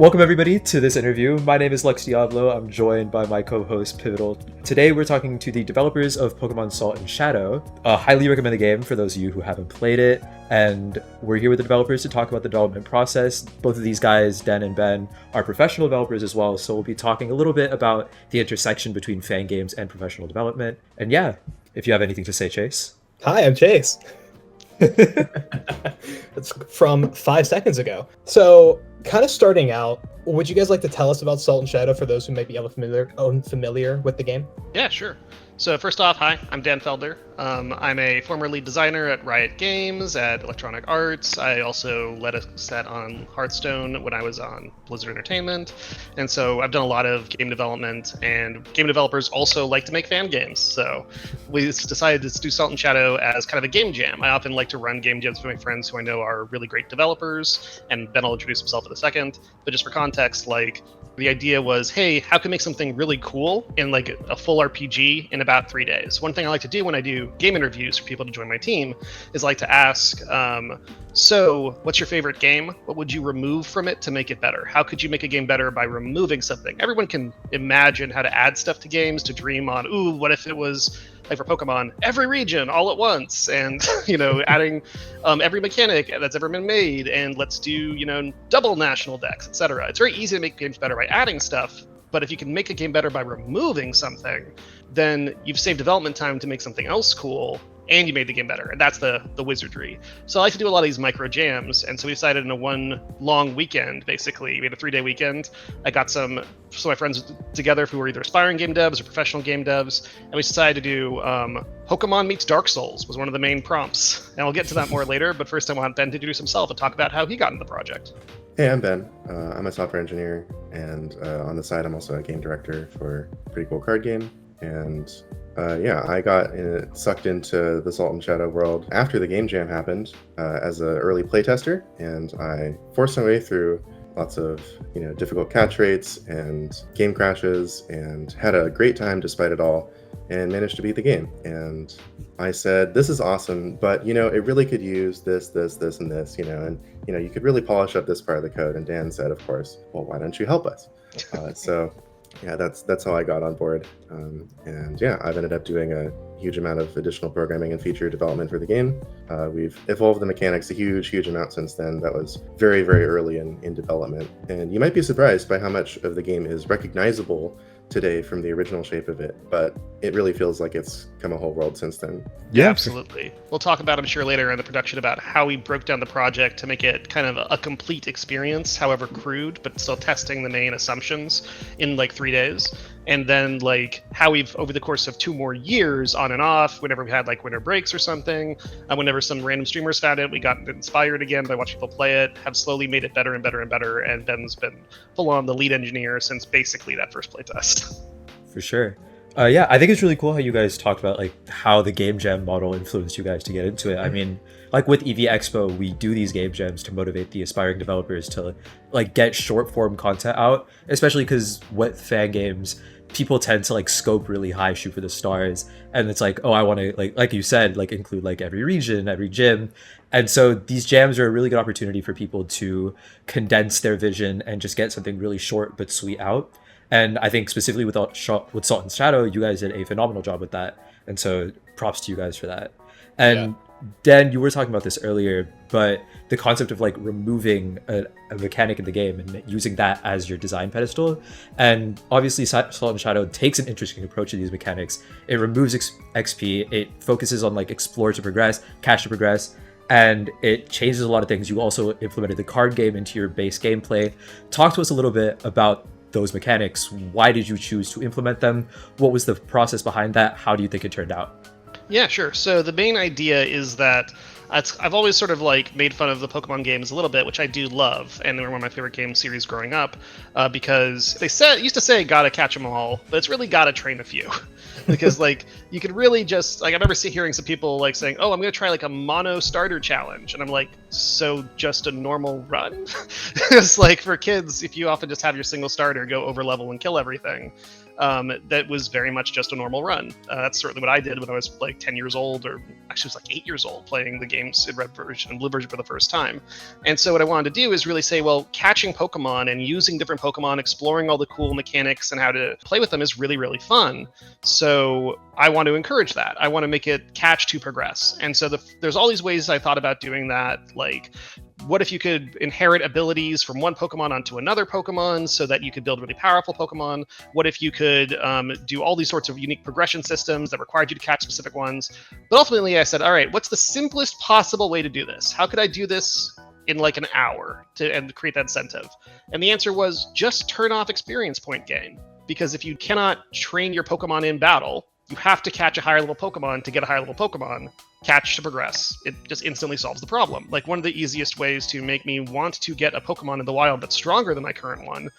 Welcome everybody to this interview. My name is Lex Diablo. I'm joined by my co-host Pivotal. Today we're talking to the developers of Pokemon Salt and Shadow. Highly recommend the game for those of you who haven't played it. And we're here with the developers to talk about the development process. Both of these guys, Dan and Ben, are professional developers as well. So we'll be talking a little bit about the intersection between fan games and professional development. And yeah, if you have anything to say, Chase. Hi, I'm Chase. It's from 5 seconds ago. So, kind of starting out, would you guys like to tell us about Salt and Shadow for those who might be unfamiliar with the game? Yeah, sure. So first off, hi, I'm Dan Felder. I'm a former lead designer at Riot Games, at Electronic Arts. I also led a set on Hearthstone when I was on Blizzard Entertainment. And so I've done a lot of game development, and game developers also like to make fan games. So we decided to do Salt and Shadow as kind of a game jam. I often like to run game jams with my friends who I know are really great developers, and Ben will introduce himself in a second. But just for context, the idea was, hey, how can we make something really cool in a full RPG in about 3 days? One thing I like to do when I do game interviews for people to join my team is like to ask, so what's your favorite game? What would you remove from it to make it better? How could you make a game better by removing something? Everyone can imagine how to add stuff to games, to dream on, ooh, what if it was, like for Pokemon, every region all at once, and adding every mechanic that's ever been made, and let's do double national decks, etc. It's very easy to make games better by adding stuff, but if you can make a game better by removing something, then you've saved development time to make something else cool, and you made the game better, and that's the wizardry. So I like to do a lot of these micro jams, and so we decided in a one long weekend, basically, we had a 3-day weekend. I got some of my friends together who were either aspiring game devs or professional game devs, and we decided to do Pokemon meets Dark Souls was one of the main prompts, and I'll get to that more later, but first I want Ben to introduce himself and talk about how he got into the project. Hey, I'm Ben. I'm a software engineer, and on the side I'm also a game director for a pretty cool card game, and I got sucked into the Salt and Shadow world after the game jam happened as an early playtester, and I forced my way through lots of difficult catch rates and game crashes, and had a great time despite it all, and managed to beat the game. And I said, this is awesome, but it really could use this, and this, and you could really polish up this part of the code. And Dan said, of course, well, why don't you help us? So yeah, that's how I got on board. And yeah, I've ended up doing a huge amount of additional programming and feature development for the game. We've evolved the mechanics a huge amount since then. That was very, very early in development. And you might be surprised by how much of the game is recognizable today from the original shape of it, but it really feels like it's come a whole world since then. Yeah, absolutely. We'll talk about, I'm sure, later in the production about how we broke down the project to make it kind of a complete experience, however crude, but still testing the main assumptions in 3 days. And then how we've, over the course of 2 more years, on and off, whenever we had winter breaks or something, whenever some random streamers found it, we got inspired again by watching people play it, have slowly made it better and better and better, and Ben's been full on the lead engineer since basically that first playtest. For sure. Yeah, I think it's really cool how you guys talked about how the game jam model influenced you guys to get into it. I mean, with Eevee Expo, we do these game jams to motivate the aspiring developers to get short form content out, especially because with fan games, people tend to scope really high, shoot for the stars, and it's oh, I want to like you said, include every region, every gym. And so these jams are a really good opportunity for people to condense their vision and just get something really short but sweet out. And I think specifically with Salt and Shadow, you guys did a phenomenal job with that. And so props to you guys for that. And Dan, you were talking about this earlier, but the concept of removing a mechanic in the game and using that as your design pedestal. And obviously Salt and Shadow takes an interesting approach to these mechanics. It removes XP, it focuses on explore to progress, cash to progress, and it changes a lot of things. You also implemented the card game into your base gameplay. Talk to us a little bit about those mechanics. Why did you choose to implement them? What was the process behind that? How do you think it turned out? Yeah, sure. So the main idea is that I've always sort of made fun of the Pokemon games a little bit, which I do love, and they were one of my favorite game series growing up, because they used to say gotta catch them all, but it's really gotta train a few. Because you could really just I remember hearing some people saying, oh, I'm gonna try a mono starter challenge, and I'm so just a normal run? It's for kids, if you often just have your single starter go over level and kill everything, that was very much just a normal run. That's certainly what I did when I was like 10 years old, or actually it was like 8 years old, playing the games in red version and blue version for the first time. And so what I wanted to do is really say, well, catching Pokemon and using different Pokemon, exploring all the cool mechanics and how to play with them is really, really fun. So I want to encourage that. I want to make it catch to progress. And so there's all these ways I thought about doing that, like, what if you could inherit abilities from one Pokemon onto another Pokemon so that you could build really powerful Pokemon? What if you could do all these sorts of unique progression systems that required you to catch specific ones? But ultimately, I said, all right, what's the simplest possible way to do this? How could I do this in like an hour and create that incentive? And the answer was just turn off experience point gain. Because if you cannot train your Pokemon in battle, you have to catch a higher level Pokemon to get a higher level Pokemon. Catch to progress. It just instantly solves the problem. Like, one of the easiest ways to make me want to get a Pokemon in the wild that's stronger than my current one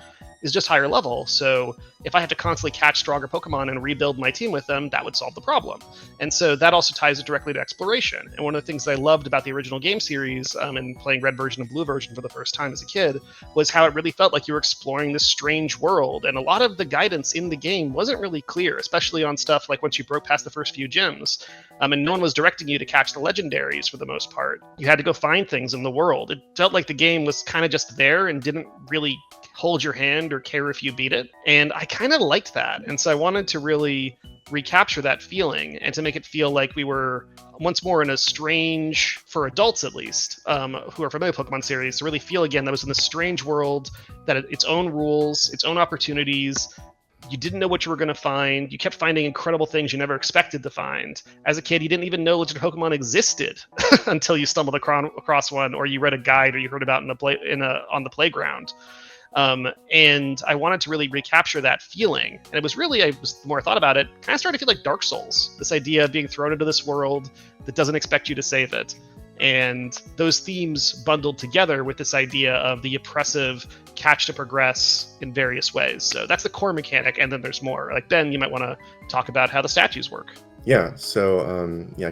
is just higher level. So if I have to constantly catch stronger Pokemon and rebuild my team with them, that would solve the problem. And so that also ties it directly to exploration. And one of the things that I loved about the original game series and playing red version and blue version for the first time as a kid was how it really felt like you were exploring this strange world. And a lot of the guidance in the game wasn't really clear, especially on stuff like once you broke past the first few gyms. And no one was directing you to catch the legendaries for the most part. You had to go find things in the world. It felt like the game was kind of just there and didn't really hold your hand or care if you beat it. And I kind of liked that. And so I wanted to really recapture that feeling and to make it feel like we were once more in a strange, for adults at least, who are familiar with Pokemon series, to really feel again that was in this strange world, that its own rules, its own opportunities. You didn't know what you were going to find. You kept finding incredible things you never expected to find. As a kid, you didn't even know legendary Pokemon existed until you stumbled across one, or you read a guide, or you heard about it on the playground. And I wanted to really recapture that feeling. And it was really, the more I thought about it, kind of started to feel like Dark Souls. This idea of being thrown into this world that doesn't expect you to save it. And those themes bundled together with this idea of the oppressive catch to progress in various ways. So that's the core mechanic, and then there's more. Like, Ben, you might want to talk about how the statues work. Yeah, so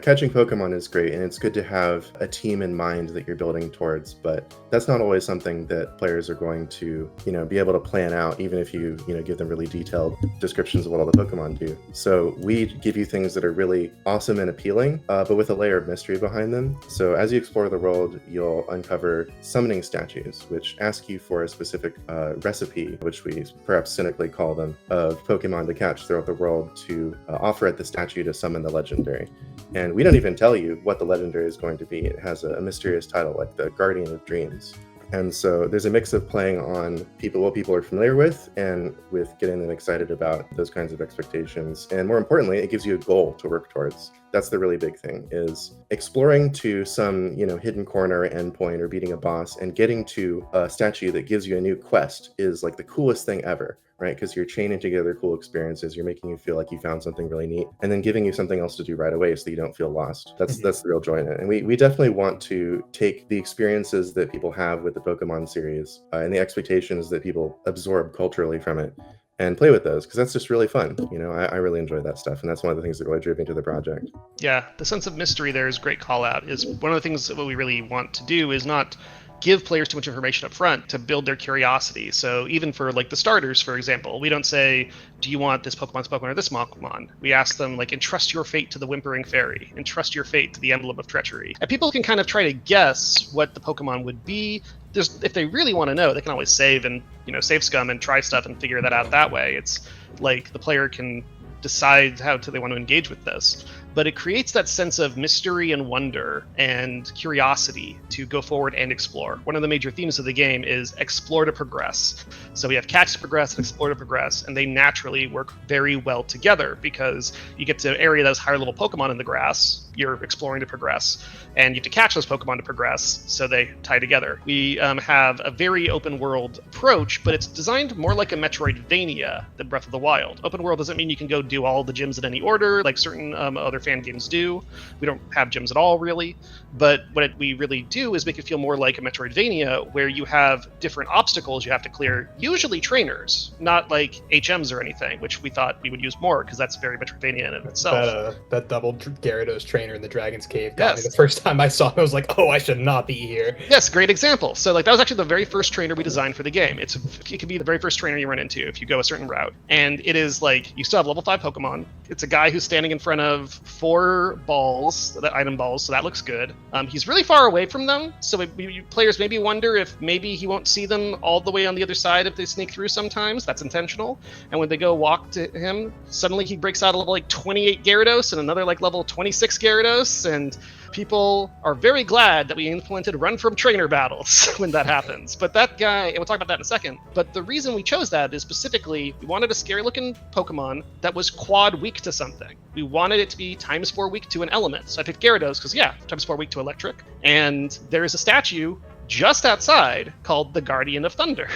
catching Pokemon is great, and it's good to have a team in mind that you're building towards, but that's not always something that players are going to, be able to plan out, even if you, give them really detailed descriptions of what all the Pokemon do. So we give you things that are really awesome and appealing, but with a layer of mystery behind them. So as you explore the world, you'll uncover summoning statues, which ask you for a specific recipe, which we perhaps cynically call them, of Pokemon to catch throughout the world to offer at the statue to summon the legendary. And we don't even tell you what the legendary is going to be. It has a mysterious title, like the Guardian of Dreams. And so there's a mix of playing on what people are familiar with, and with getting them excited about those kinds of expectations. And more importantly, it gives you a goal to work towards. That's the really big thing, is exploring to some, hidden corner or endpoint, or beating a boss, and getting to a statue that gives you a new quest is like the coolest thing ever, right? Because you're chaining together cool experiences, you're making you feel like you found something really neat, and then giving you something else to do right away so you don't feel lost. That's the real joy in it. And we definitely want to take the experiences that people have with the Pokemon series and the expectations that people absorb culturally from it, and play with those, because that's just really fun. I really enjoy that stuff, and that's one of the things that really drew me to the project. Yeah, the sense of mystery there is a great call out. Is one of the things that we really want to do is not give players too much information up front to build their curiosity. So even for like the starters, for example, we don't say, do you want this Pokemon's Pokemon or this Pokemon? We ask them, like, entrust your fate to the Whimpering Fairy, entrust your fate to the Emblem of Treachery. And people can kind of try to guess what the Pokemon would be. If they really want to know, they can always save and, save scum and try stuff and figure that out that way. It's like the player can decide how they want to engage with this. But it creates that sense of mystery and wonder and curiosity to go forward and explore. One of the major themes of the game is explore to progress. So we have catch to progress and explore to progress, and they naturally work very well together, because you get to area those higher level Pokemon in the grass, you're exploring to progress, and you have to catch those Pokemon to progress, so they tie together. We have a very open world approach, but it's designed more like a Metroidvania than Breath of the Wild. Open world doesn't mean you can go do all the gyms in any order, like certain other fan games do. We don't have gyms at all, really. But what we really do is make it feel more like a Metroidvania, where you have different obstacles you have to clear, usually trainers, not like HMs or anything, which we thought we would use more, because that's very Metroidvania in itself. That double Gyarados trainer trainer in the Dragon's Cave got me Yes. the first time I saw him. I was like, oh, I should not be here. Yes, great example. So like that was actually the very first trainer we designed for the game. It could be the very first trainer you run into if you go a certain route. And it is like you still have level 5 Pokemon. It's a guy who's standing in front of 4 balls, the item balls, so that looks good. He's really far away from them, so players maybe wonder if maybe he won't see them all the way on the other side if they sneak through sometimes. That's intentional. And when they go walk to him, suddenly he breaks out a level like 28 Gyarados and another like level 26 Gyarados, and people are very glad that we implemented run from trainer battles when that happens. But that guy, and we'll talk about that in a second, but the reason we chose that is specifically we wanted a scary looking Pokemon that was quad weak to something. We wanted it to be times 4 weak to an element. So I picked Gyarados because times 4 weak to electric. And there is a statue just outside called the Guardian of Thunder.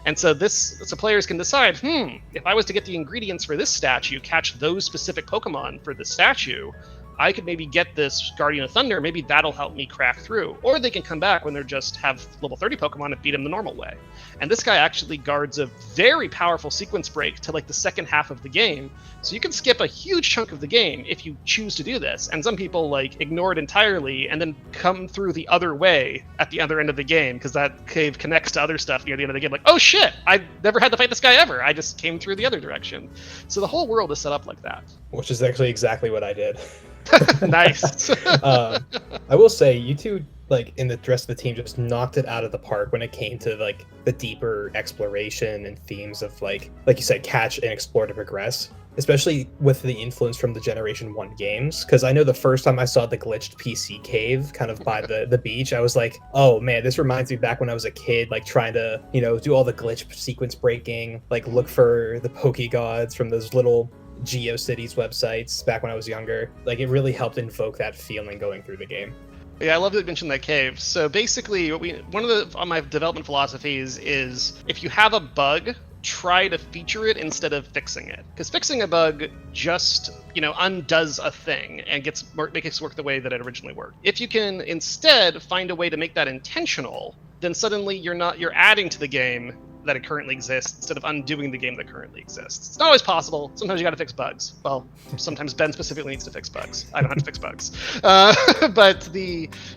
And so players can decide, if I was to get the ingredients for this statue, catch those specific Pokemon for this statue, I could maybe get this Guardian of Thunder, maybe that'll help me crack through. Or they can come back when they're just have level 30 Pokemon and beat them the normal way. And this guy actually guards a very powerful sequence break to like the second half of the game. So you can skip a huge chunk of the game if you choose to do this. And some people like ignore it entirely and then come through the other way at the other end of the game because that cave connects to other stuff near the end of the game. Like, oh shit, I never had to fight this guy ever. I just came through the other direction. So the whole world is set up like that. Which is actually exactly what I did. Nice. I will say, you two, like, in the rest of the team, just knocked it out of the park when it came to like the deeper exploration and themes of like you said, catch and explore to progress. Especially with the influence from the Generation 1 games, because I know the first time I saw the glitched PC cave kind of by the beach, I was like, oh man, this reminds me back when I was a kid, like trying to, do all the glitch sequence breaking, like look for the Pokegods from those little GeoCities websites back when I was younger. Like it really helped invoke that feeling going through the game. Yeah, I love that you mentioned that cave. So basically, one of my development philosophies is if you have a bug, try to feature it instead of fixing it. Because fixing a bug just, undoes a thing and makes it work the way that it originally worked. If you can instead find a way to make that intentional, then suddenly you're adding to the game that it currently exists instead of undoing the game that currently exists. It's not always possible. Sometimes you got to fix bugs. Well, sometimes Ben specifically needs to fix bugs. I don't have to fix bugs. But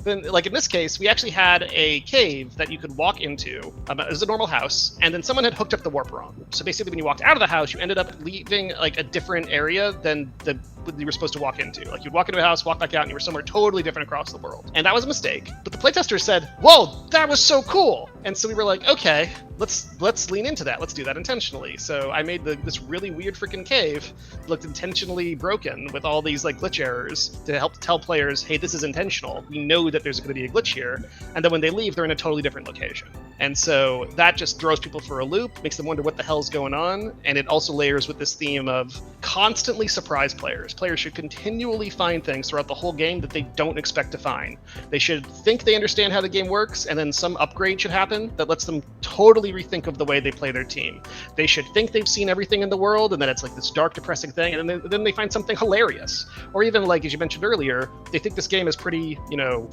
like in this case, we actually had a cave that you could walk into. It was a normal house, and then someone had hooked up the warp wrong. So basically, when you walked out of the house, you ended up leaving like a different area than you were supposed to walk into. Like you'd walk into a house, walk back out, and you were somewhere totally different across the world. And that was a mistake. But the playtester said, "Whoa, that was so cool!" And so we were like, "Okay, let's lean into that. Let's do that intentionally." So I made this really weird freaking cave that looked intentionally broken with all these like glitch errors to help tell players, "Hey, this is intentional. We know that there's going to be a glitch here." And then when they leave, they're in a totally different location. And so that just throws people for a loop, makes them wonder what the hell's going on. And it also layers with this theme of constantly surprise players. Players should continually find things throughout the whole game that they don't expect to find. They should think they understand how the game works, and then some upgrade should happen that lets them totally rethink of the way they play their team. They should think they've seen everything in the world, and then it's like this dark, depressing thing, and then they find something hilarious. Or even, like, as you mentioned earlier, they think this game is pretty,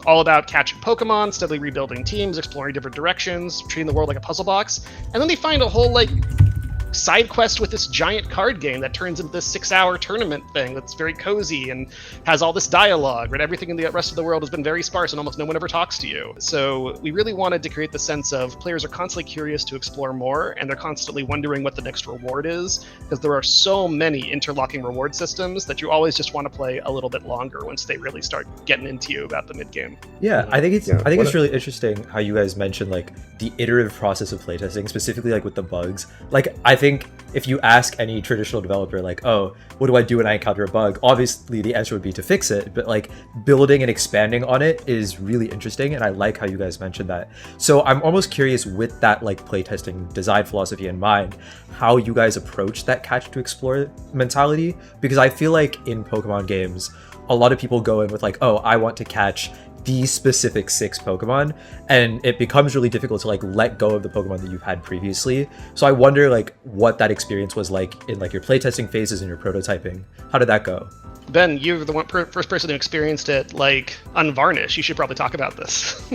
all about catching Pokemon, steadily rebuilding teams, exploring different directions, treating the world like a puzzle box, and then they find a whole, like, side quest with this giant card game that turns into this 6-hour tournament thing that's very cozy and has all this dialogue, right? Everything in the rest of the world has been very sparse and almost no one ever talks to you. So we really wanted to create the sense of players are constantly curious to explore more, and they're constantly wondering what the next reward is, because there are so many interlocking reward systems that you always just want to play a little bit longer once they really start getting into you about the mid-game. Yeah, I think it's really interesting how you guys mentioned like the iterative process of playtesting, specifically like with the bugs. Like I think if you ask any traditional developer like, oh, what do I do when I encounter a bug? Obviously the answer would be to fix it, but like building and expanding on it is really interesting, and I like how you guys mentioned that. So I'm almost curious, with that like playtesting design philosophy in mind, how you guys approach that catch to explore mentality, because I feel like in Pokemon games a lot of people go in with like, oh, I want to catch these specific 6 Pokemon, and it becomes really difficult to like let go of the Pokemon that you've had previously. So I wonder like what that experience was like in like your playtesting phases and your prototyping. How did that go? Ben, you're the first person who experienced it like unvarnished. You should probably talk about this.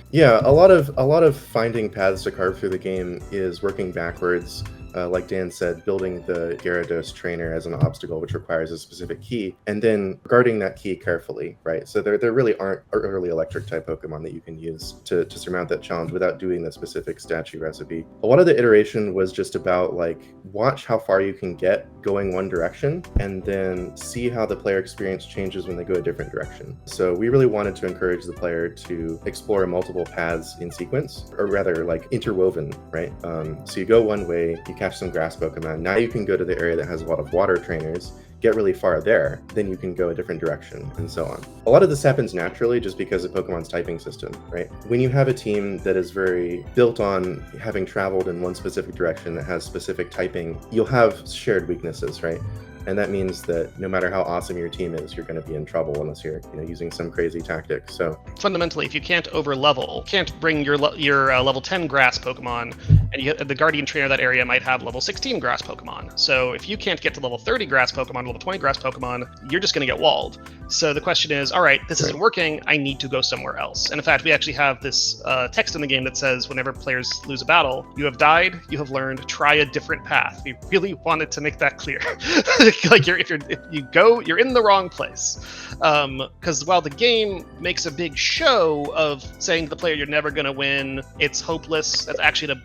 Yeah, a lot of finding paths to carve through the game is working backwards like Dan said, building the Gyarados trainer as an obstacle, which requires a specific key, and then guarding that key carefully, right? So there really aren't early electric type Pokemon that you can use to surmount that challenge without doing the specific statue recipe. A lot of the iteration was just about like, watch how far you can get going one direction, and then see how the player experience changes when they go a different direction. So we really wanted to encourage the player to explore multiple paths in sequence, or rather like interwoven, right? So you go one way, you catch some grass Pokemon, now you can go to the area that has a lot of water trainers, get really far there, then you can go a different direction, and so on. A lot of this happens naturally just because of Pokemon's typing system, right? When you have a team that is very built on having traveled in one specific direction that has specific typing, you'll have shared weaknesses, right? And that means that no matter how awesome your team is, you're going to be in trouble unless you're, using some crazy tactic. So fundamentally, if you can't over-level, can't bring your level 10 grass Pokemon, and the Guardian Trainer of that area might have level 16 grass Pokemon. So if you can't get to level 30 grass Pokemon, level 20 grass Pokemon, you're just going to get walled. So the question is, all right, this isn't working, I need to go somewhere else. And in fact, we actually have this text in the game that says whenever players lose a battle, you have died, you have learned, try a different path. We really wanted to make that clear. Like you're in the wrong place. Because while the game makes a big show of saying to the player you're never going to win, it's hopeless. That's actually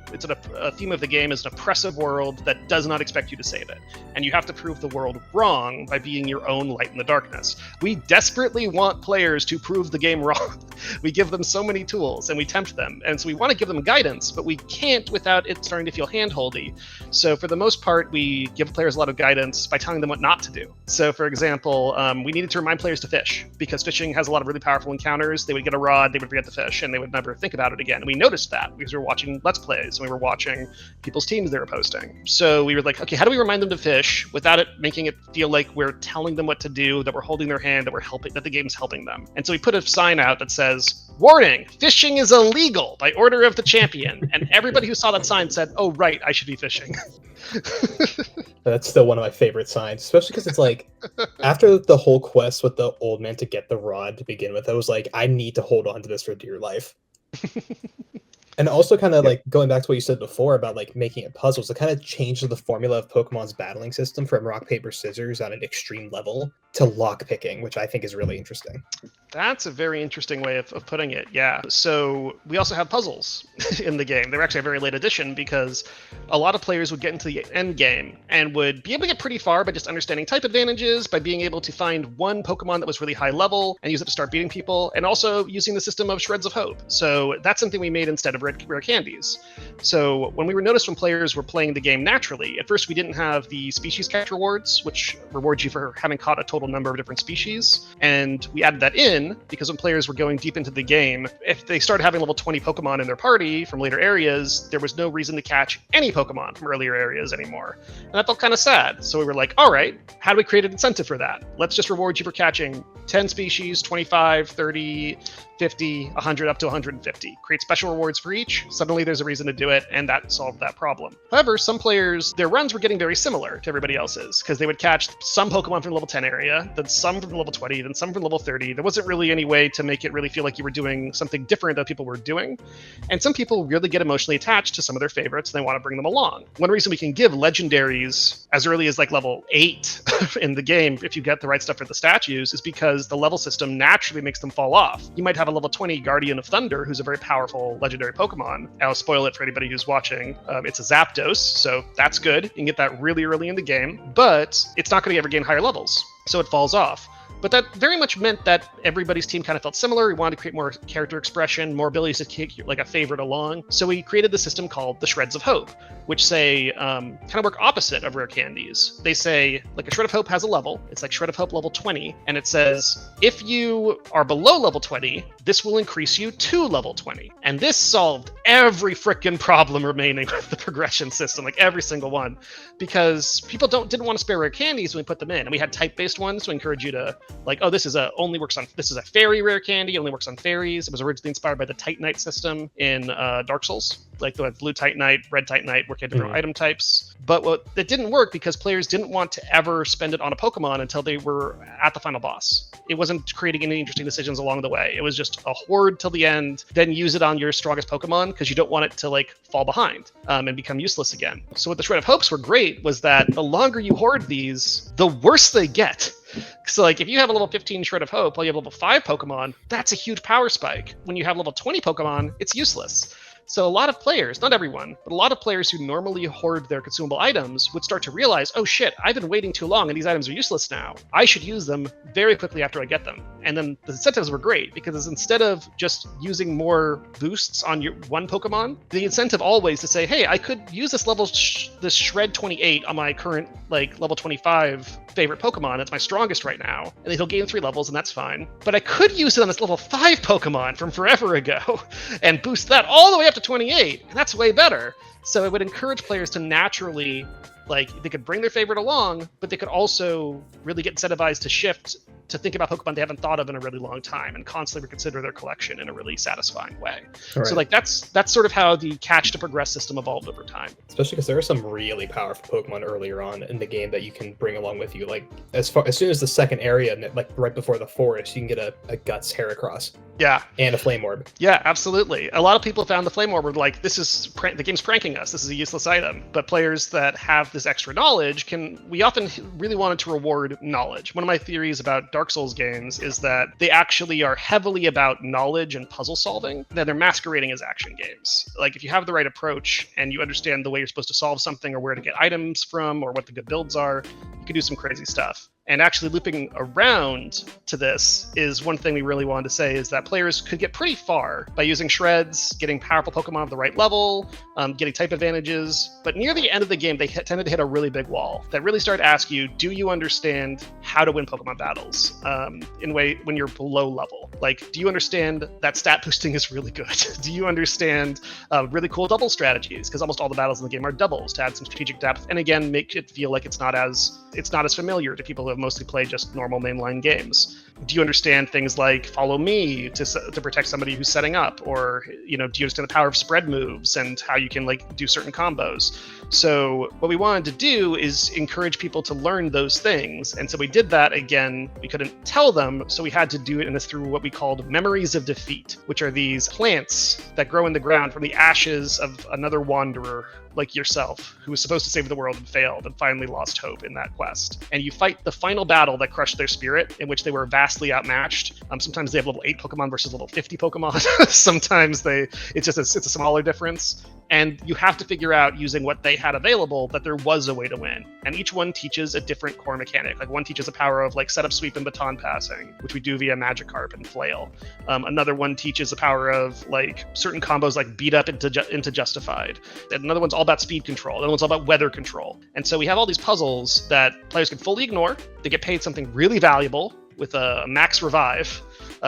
a theme of the game is an oppressive world that does not expect you to save it. And you have to prove the world wrong by being your own light in the darkness. We desperately want players to prove the game wrong. We give them so many tools and we tempt them. And so we want to give them guidance, but we can't without it starting to feel handholdy. So for the most part, we give players a lot of guidance by telling them what not to do. So for example, we needed to remind players to fish because fishing has a lot of really powerful encounters. They would get a rod, they would forget to fish, and they would never think about it again. And we noticed that because we were watching Let's Plays and we were watching people's teams they were posting. So we were like, okay, how do we remind them to fish without it making it feel like we're telling them what to do, that we're holding their hand, that we're helping, that the game's helping them? And so we put a sign out that says, "Warning, fishing is illegal by order of the champion." And everybody who saw that sign said, "Oh, right, I should be fishing." That's still one of my favorite signs, especially because it's like, after the whole quest with the old man to get the rod to begin with, I was like, I need to hold on to this for dear life. And also kind of like going back to what you said before about like making it puzzles, it kind of changes the formula of Pokemon's battling system from rock, paper, scissors on an extreme level to lock picking, which I think is really interesting. That's a very interesting way of putting it, yeah. So we also have puzzles in the game. They're actually a very late addition because a lot of players would get into the end game and would be able to get pretty far by just understanding type advantages, by being able to find one Pokemon that was really high level and use it to start beating people, and also using the system of Shreds of Hope. So that's something we made instead of rare candies. So when we noticed when players were playing the game naturally, at first we didn't have the species catch rewards, which rewards you for having caught a total number of different species, and we added that in because when players were going deep into the game, if they started having level 20 Pokemon in their party from later areas, there was no reason to catch any Pokemon from earlier areas anymore. And that felt kind of sad. So we were like, all right, how do we create an incentive for that? Let's just reward you for catching 10 species, 25, 30, 50, 100, up to 150. Create special rewards for each. Suddenly there's a reason to do it, and that solved that problem. However, some players, their runs were getting very similar to everybody else's, because they would catch some Pokemon from the level 10 area, then some from the level 20, then some from level 30. There wasn't really any way to make it really feel like you were doing something different than people were doing. And some people really get emotionally attached to some of their favorites, and they want to bring them along. One reason we can give legendaries as early as like level 8 in the game, if you get the right stuff for the statues, is because the level system naturally makes them fall off. You might have a level 20 Guardian of Thunder, who's a very powerful legendary Pokemon. I'll spoil it for anybody who's watching. It's a Zapdos, so that's good. You can get that really early in the game, but it's not going to ever gain higher levels, so it falls off. But that very much meant that everybody's team kind of felt similar. We wanted to create more character expression, more abilities to kick like a favorite along. So we created the system called the Shreds of Hope, which say kind of work opposite of rare candies. They say like a Shred of Hope has a level. It's like Shred of Hope level 20, and it says if you are below level 20, this will increase you to level 20. And this solved every frickin' problem remaining with the progression system, like every single one, because people didn't want to spare rare candies when we put them in, and we had type-based ones to encourage you to Like, oh, this is a fairy rare candy, it only works on fairies. It was originally inspired by the Titanite system in Dark Souls. Like the blue Titanite, red Titanite, working at different item types. But it didn't work because players didn't want to ever spend it on a Pokemon until they were at the final boss. It wasn't creating any interesting decisions along the way. It was just a horde till the end, then use it on your strongest Pokemon because you don't want it to like fall behind and become useless again. So what the Shred of Hopes were great was that the longer you hoard these, the worse they get. So like if you have a level 15 Shred of Hope while you have level 5 Pokemon, that's a huge power spike. When you have level 20 Pokemon, it's useless. So a lot of players, not everyone, but a lot of players who normally hoard their consumable items would start to realize, oh shit, I've been waiting too long and these items are useless now. I should use them very quickly after I get them. And then the incentives were great because instead of just using more boosts on your one Pokemon, the incentive always to say, hey, I could use this this Shred 28 on my current like level 25 favorite Pokemon. It's my strongest right now. And then he'll gain 3 levels and that's fine. But I could use it on this level 5 Pokemon from forever ago and boost that all the way up to 28, and that's way better. So it would encourage players to naturally, like, they could bring their favorite along, but they could also really get incentivized to shift to think about Pokemon they haven't thought of in a really long time and constantly reconsider their collection in a really satisfying way. Right. So like that's sort of how the catch to progress system evolved over time. Especially because there are some really powerful Pokemon earlier on in the game that you can bring along with you. Like as soon as the second area, like right before the forest, you can get a Guts Heracross. Yeah. And a Flame Orb. Yeah, absolutely. A lot of people found the Flame Orb were like, the game's pranking us. This is a useless item. But players that have this extra knowledge we often really wanted to reward knowledge. One of my theories about Dark Souls games is that they actually are heavily about knowledge and puzzle solving, that they're masquerading as action games. Like if you have the right approach and you understand the way you're supposed to solve something or where to get items from or what the good builds are, you can do some crazy stuff. And actually looping around to this is one thing we really wanted to say is that players could get pretty far by using shreds, getting powerful Pokemon at the right level, getting type advantages. But near the end of the game, they tended to hit a really big wall that really started to ask you, do you understand how to win Pokemon battles when you're below level? Like, do you understand that stat boosting is really good? Do you understand really cool double strategies? Because almost all the battles in the game are doubles to add some strategic depth. And again, make it feel like it's not as familiar to people who have mostly played just normal mainline games. Do you understand things like follow me to protect somebody who's setting up, or do you understand the power of spread moves and how you can like do certain combos? So what we wanted to do is encourage people to learn those things, and so we did that. Again, we couldn't tell them, so we had to do it through what we called memories of defeat, which are these plants that grow in the ground from the ashes of another wanderer like yourself, who was supposed to save the world and failed and finally lost hope in that quest. And you fight the final battle that crushed their spirit, in which they were vastly outmatched. Sometimes they have level 8 Pokemon versus level 50 Pokemon. Sometimes it's a smaller difference. And you have to figure out, using what they had available, that there was a way to win. And each one teaches a different core mechanic. Like one teaches the power of like setup, sweep, and baton passing, which we do via Magikarp and Flail. Another one teaches the power of like certain combos like beat up into Justified. And another one's all about speed control. Another one's all about weather control. And so we have all these puzzles that players can fully ignore. They get paid something really valuable with a max revive.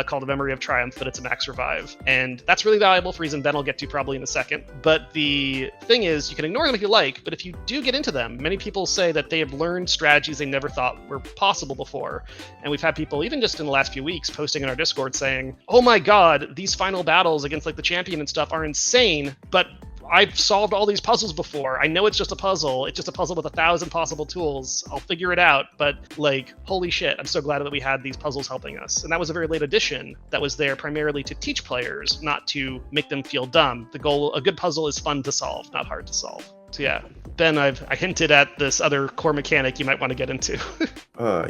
Called the Memory of Triumph, but it's a max revive. And that's really valuable for a reason Ben will get to probably in a second. But the thing is, you can ignore them if you like, but if you do get into them, many people say that they have learned strategies they never thought were possible before. And we've had people, even just in the last few weeks, posting in our Discord saying, oh my god, these final battles against like the champion and stuff are insane, but I've solved all these puzzles before. I know it's just a puzzle. It's just a puzzle with 1,000 possible tools. I'll figure it out. But like, holy shit, I'm so glad that we had these puzzles helping us. And that was a very late addition that was there primarily to teach players, not to make them feel dumb. The goal, a good puzzle is fun to solve, not hard to solve. So yeah, Ben, I hinted at this other core mechanic you might want to get into.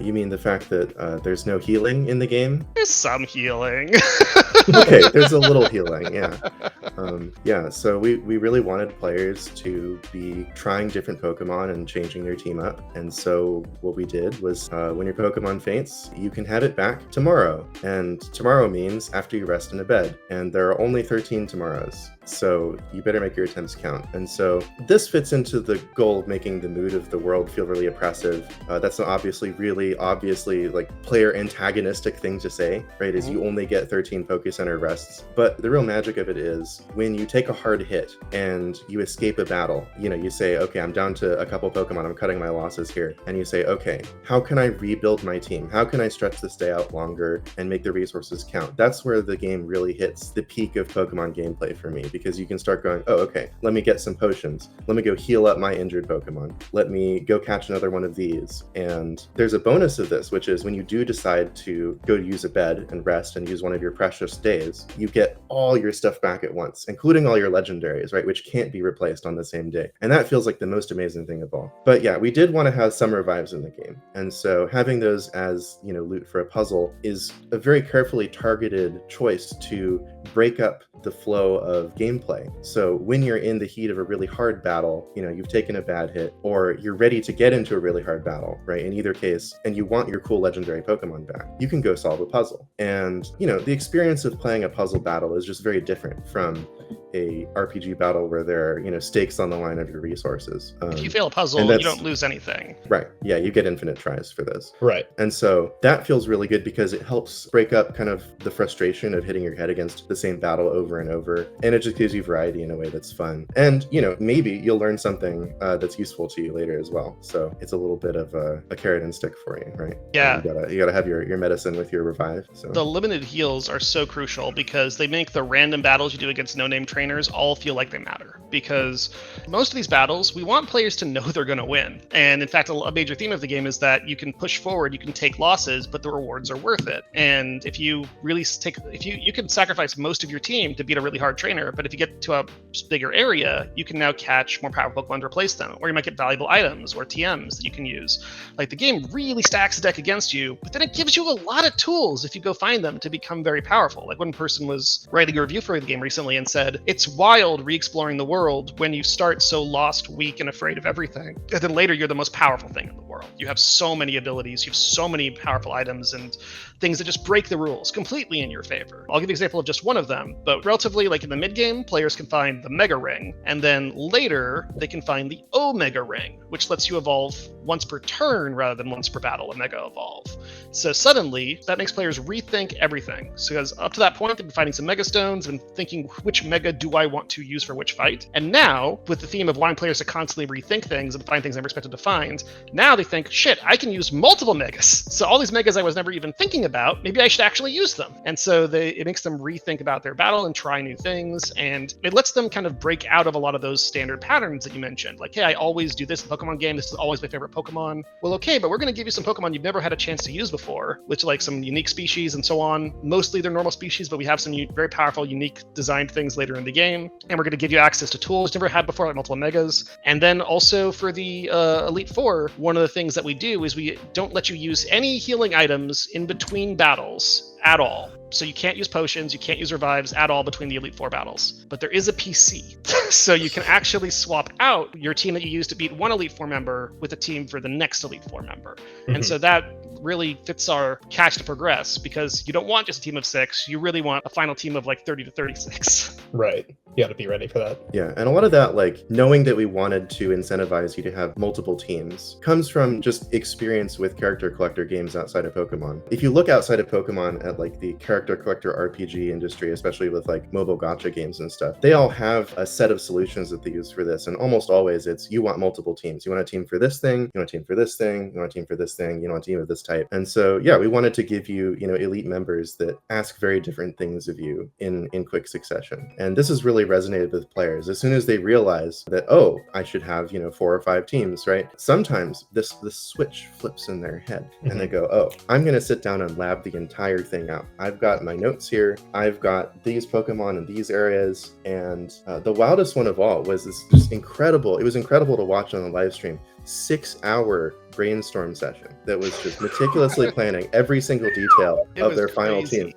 You mean the fact that there's no healing in the game? There's some healing. Okay, there's a little healing, yeah. So we really wanted players to be trying different Pokemon and changing their team up. And so what we did was when your Pokemon faints, you can have it back tomorrow. And tomorrow means after you rest in a bed. And there are only 13 tomorrows. So you better make your attempts count. And so this fits into the goal of making the mood of the world feel really oppressive. That's an really obviously like player antagonistic thing to say, right? Is you only get 13 Poké Center rests. But the real magic of it is when you take a hard hit and you escape a battle, you say, okay, I'm down to a couple Pokemon, I'm cutting my losses here. And you say, okay, how can I rebuild my team? How can I stretch this day out longer and make the resources count? That's where the game really hits the peak of Pokemon gameplay for me, because you can start going, oh, okay, let me get some potions. Let me go heal up my injured Pokemon. Let me go catch another one of these. And there's a bonus of this, which is when you do decide to go use a bed and rest and use one of your precious days, you get all your stuff back at once, including all your legendaries, right, which can't be replaced on the same day. And that feels like the most amazing thing of all. But yeah, we did want to have some revives in the game. And so having those as, loot for a puzzle is a very carefully targeted choice to break up the flow of gameplay. So when you're in the heat of a really hard battle, you've taken a bad hit, or you're ready to get into a really hard battle, right? In either case, and you want your cool legendary Pokemon back, you can go solve a puzzle. And, the experience of playing a puzzle battle is just very different from a RPG battle where there are, stakes on the line of your resources. If you fail a puzzle, you don't lose anything. Right. Yeah, you get infinite tries for this. Right. And so that feels really good because it helps break up kind of the frustration of hitting your head against the same battle over and over. And it just gives you variety in a way that's fun. And, maybe you'll learn something that's useful to you later as well. So it's a little bit of a carrot and stick for you, right? Yeah. You gotta have your medicine with your revive. So the limited heals are so crucial because they make the random battles you do against no-name trainers all feel like they matter. Because most of these battles, we want players to know they're going to win. And in fact, a major theme of the game is that you can push forward, you can take losses, but the rewards are worth it. And if you really you can sacrifice most of your team to beat a really hard trainer, but if you get to a bigger area, you can now catch more powerful Pokemon to replace them, or you might get valuable items or TMs that you can use. Like, the game really stacks the deck against you, but then it gives you a lot of tools if you go find them to become very powerful. Like, one person was writing a review for the game recently and said, it's wild re-exploring the world when you start so lost, weak, and afraid of everything. And then later, you're the most powerful thing in the world. You have so many abilities, you have so many powerful items and things that just break the rules completely in your favor. I'll give you an example of just one of them, but relatively, like in the mid-game, players can find the Mega Ring, and then later, they can find the Omega Ring, which lets you evolve once per turn rather than once per battle, a Mega Evolve. So suddenly, that makes players rethink everything. So because up to that point, they've been finding some Mega Stones and thinking, which Mega do I want to use for which fight? And now, with the theme of wanting players to constantly rethink things and find things they never expected to find, now they think, shit, I can use multiple Megas. So all these Megas I was never even thinking about, maybe I should actually use them. And so it makes them rethink about their battle and try new things, and it lets them kind of break out of a lot of those standard patterns that you mentioned. Like, hey, I always do this in the Pokemon game, this is always my favorite Pokemon. Well, okay, but we're going to give you some Pokemon you've never had a chance to use before, which like some unique species and so on. Mostly they're normal species, but we have some very powerful, unique designed things later in the game. And we're going to give you access to tools you've never had before, like multiple Megas. And then also for the Elite Four, one of the things that we do is we don't let you use any healing items in between battles at all. So you can't use potions, you can't use revives at all between the Elite Four battles. But there is a PC. So you can actually swap out your team that you use to beat one Elite Four member with a team for the next Elite Four member. Mm-hmm. And so that really fits our catch to progress, because you don't want just a team of 6, you really want a final team of like 30 to 36. Right. You got to be ready for that. Yeah, and a lot of that, like, knowing that we wanted to incentivize you to have multiple teams comes from just experience with character collector games outside of Pokemon. If you look outside of Pokemon at like the character collector RPG industry, especially with like mobile gacha games and stuff, they all have a set of solutions that they use for this, and almost always it's you want multiple teams. You want a team for this thing, you want a team for this thing, you want a team for this thing, you want a team of this type. And so yeah, we wanted to give you, elite members that ask very different things of you in quick succession. And this has really resonated with players. As soon as they realize that, oh, I should have 4 or 5 teams, right? Sometimes this switch flips in their head, and they go, oh, I'm going to sit down and lab the entire thing out. I've got my notes here, I've got these Pokemon in these areas. And the wildest one of all was this just incredible, it was incredible to watch on the live stream, 6-hour brainstorm session that was just meticulously planning every single detail of their final team.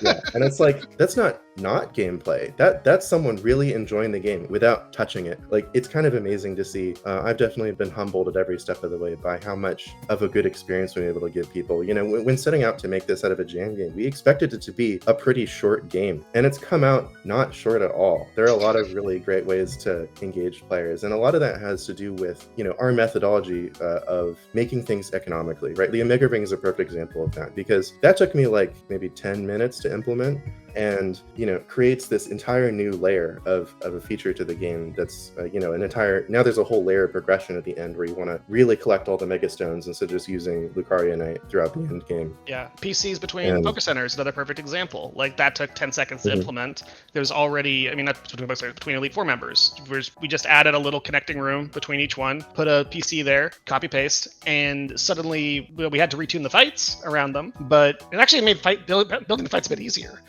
Yeah, and it's like, that's not gameplay. That's someone really enjoying the game without touching it. Like, it's kind of amazing to see. I've definitely been humbled at every step of the way by how much of a good experience we're able to give people. When setting out to make this out of a jam game, we expected it to be a pretty short game, and it's come out not short at all. There are a lot of really great ways to engage players, and a lot of that has to do with our methodology of making things economically, right? The Omega Ring is a perfect example of that, because that took me like maybe 10 minutes to implement. and creates this entire new layer of a feature to the game that's now there's a whole layer of progression at the end where you want to really collect all the mega stones instead of just using Lucaria Knight throughout the end game. Yeah, PCs between Poke Centers, another perfect example. Like, that took 10 seconds to implement. There's already, not between Elite Four members. We just added a little connecting room between each one, put a PC there, copy paste, and suddenly we had to retune the fights around them. But it actually made building the fights a bit easier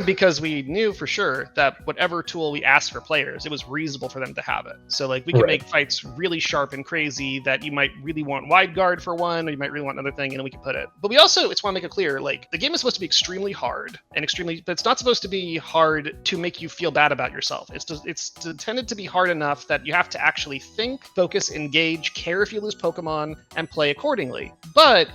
because we knew for sure that whatever tool we asked for players, it was reasonable for them to have it. So like, we could make fights really sharp and crazy that you might really want wide guard for one, or you might really want another thing, and then we can put it. But we also, it's want to make it clear, like, the game is supposed to be extremely hard and but it's not supposed to be hard to make you feel bad about yourself. It's intended to be hard enough that you have to actually think, focus, engage, care if you lose Pokemon, and play accordingly. But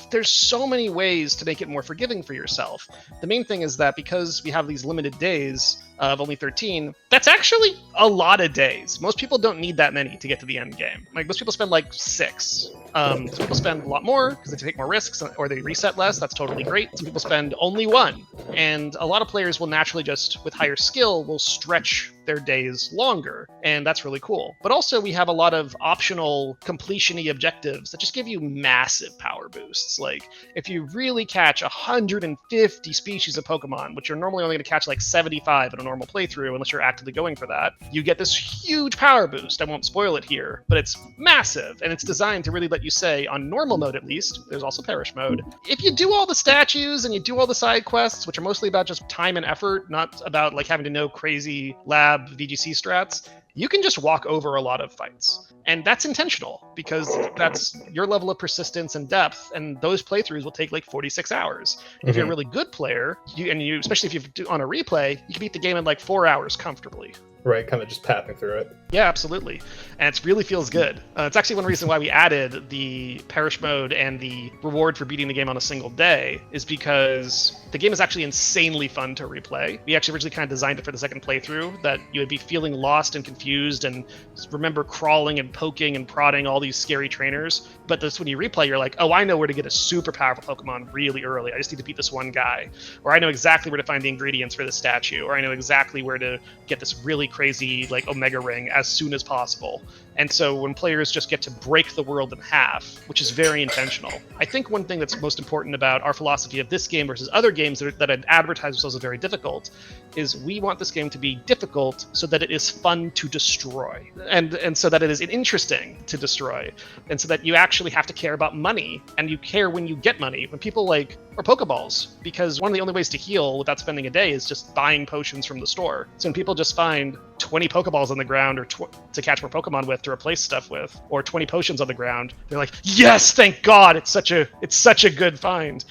there's so many ways to make it more forgiving for yourself. The main thing is that because we have these limited days of only 13, that's actually a lot of days. Most people don't need that many to get to the end game. Like, most people spend like 6. Some people spend a lot more because they take more risks or they reset less. That's totally great. Some people spend only 1. And a lot of players will naturally just, with higher skill, will stretch their days longer. And that's really cool. But also we have a lot of optional completion-y objectives that just give you massive power boosts. Like, if you really catch 150 species of Pokemon, which you're normally only going to catch like 75 in a normal playthrough unless you're actively going for that, you get this huge power boost. I won't spoil it here, but it's massive, and it's designed to really let you say, on normal mode at least, there's also Perish mode, if you do all the statues and you do all the side quests, which are mostly about just time and effort, not about like having to know crazy lab VGC strats, you can just walk over a lot of fights. And that's intentional because that's your level of persistence and depth, and those playthroughs will take like 46 hours. If you're a really good player, especially if you on a replay, you can beat the game in like 4 hours comfortably. Right, kind of just pathing through it. Yeah, absolutely. And it really feels good. It's actually one reason why we added the Perish mode and the reward for beating the game on a single day, is because the game is actually insanely fun to replay. We actually originally kind of designed it for the second playthrough, that you would be feeling lost and confused and remember crawling and poking and prodding all these scary trainers. But when you replay, you're like, oh, I know where to get a super powerful Pokemon really early. I just need to beat this one guy. Or I know exactly where to find the ingredients for this statue. Or I know exactly where to get this really crazy like Omega Ring as soon as possible. And so when players just get to break the world in half, which is very intentional. I think one thing that's most important about our philosophy of this game versus other games that advertise themselves as very difficult is we want this game to be difficult so that it is fun to destroy, and so that it is interesting to destroy, and so that you actually have to care about money, and you care when you get money. When people or Pokeballs, because one of the only ways to heal without spending a day is just buying potions from the store. So when people just find 20 Pokeballs on the ground or to catch more Pokemon with, to replace stuff with, or 20 potions on the ground, they're like, yes, thank God, it's such a good find.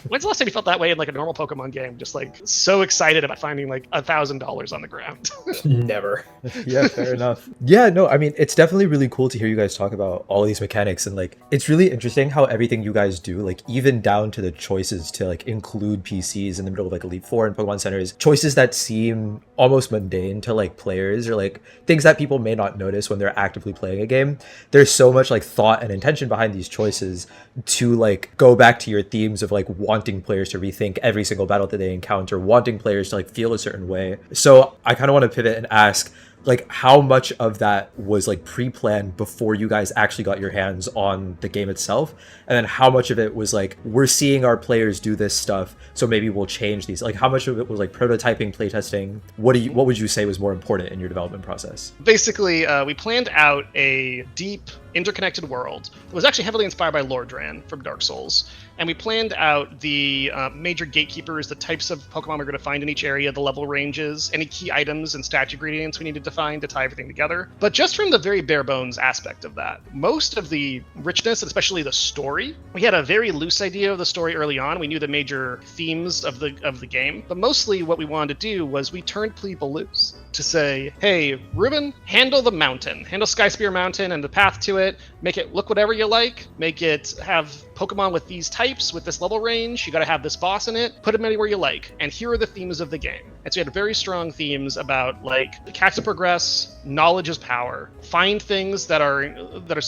When's the last time you felt that way in like a normal Pokemon game? Just like so excited about finding like $1,000 on the ground. Never. Yeah, fair enough. Yeah, no, I mean, it's definitely really cool to hear you guys talk about all these mechanics, and like, it's really interesting how everything you guys do, like even down to the choices to like include PCs in the middle of like Elite Four and Pokemon Centers, choices that seem almost mundane to like players, or like things that people may not notice when they're actively playing a game. There's so much like thought and intention behind these choices to like go back to your themes of like wanting players to rethink every single battle that they encounter, wanting players to like feel a certain way. So I kind of want to pivot and ask, like, how much of that was like pre-planned before you guys actually got your hands on the game itself, and then how much of it was like, we're seeing our players do this stuff, so maybe we'll change these? Like, how much of it was like prototyping, playtesting? What would you say was more important in your development process? Basically, we planned out a deep, interconnected world that was actually heavily inspired by Lordran from Dark Souls. And we planned out the major gatekeepers, the types of Pokemon we're going to find in each area, the level ranges, any key items and statue ingredients we needed to find to tie everything together. But just from the very bare bones aspect of that, most of the richness, and especially the story, we had a very loose idea of the story early on. We knew the major themes of the game, but mostly what we wanted to do was we turned people loose to say, hey, Ruben, handle the mountain, handle Skyspear Mountain and the path to into it, make it look whatever you like, make it have Pokemon with these types, with this level range, you gotta have this boss in it, put them anywhere you like, and here are the themes of the game. And so we had very strong themes about, like, catch to progress, knowledge is power, find things that are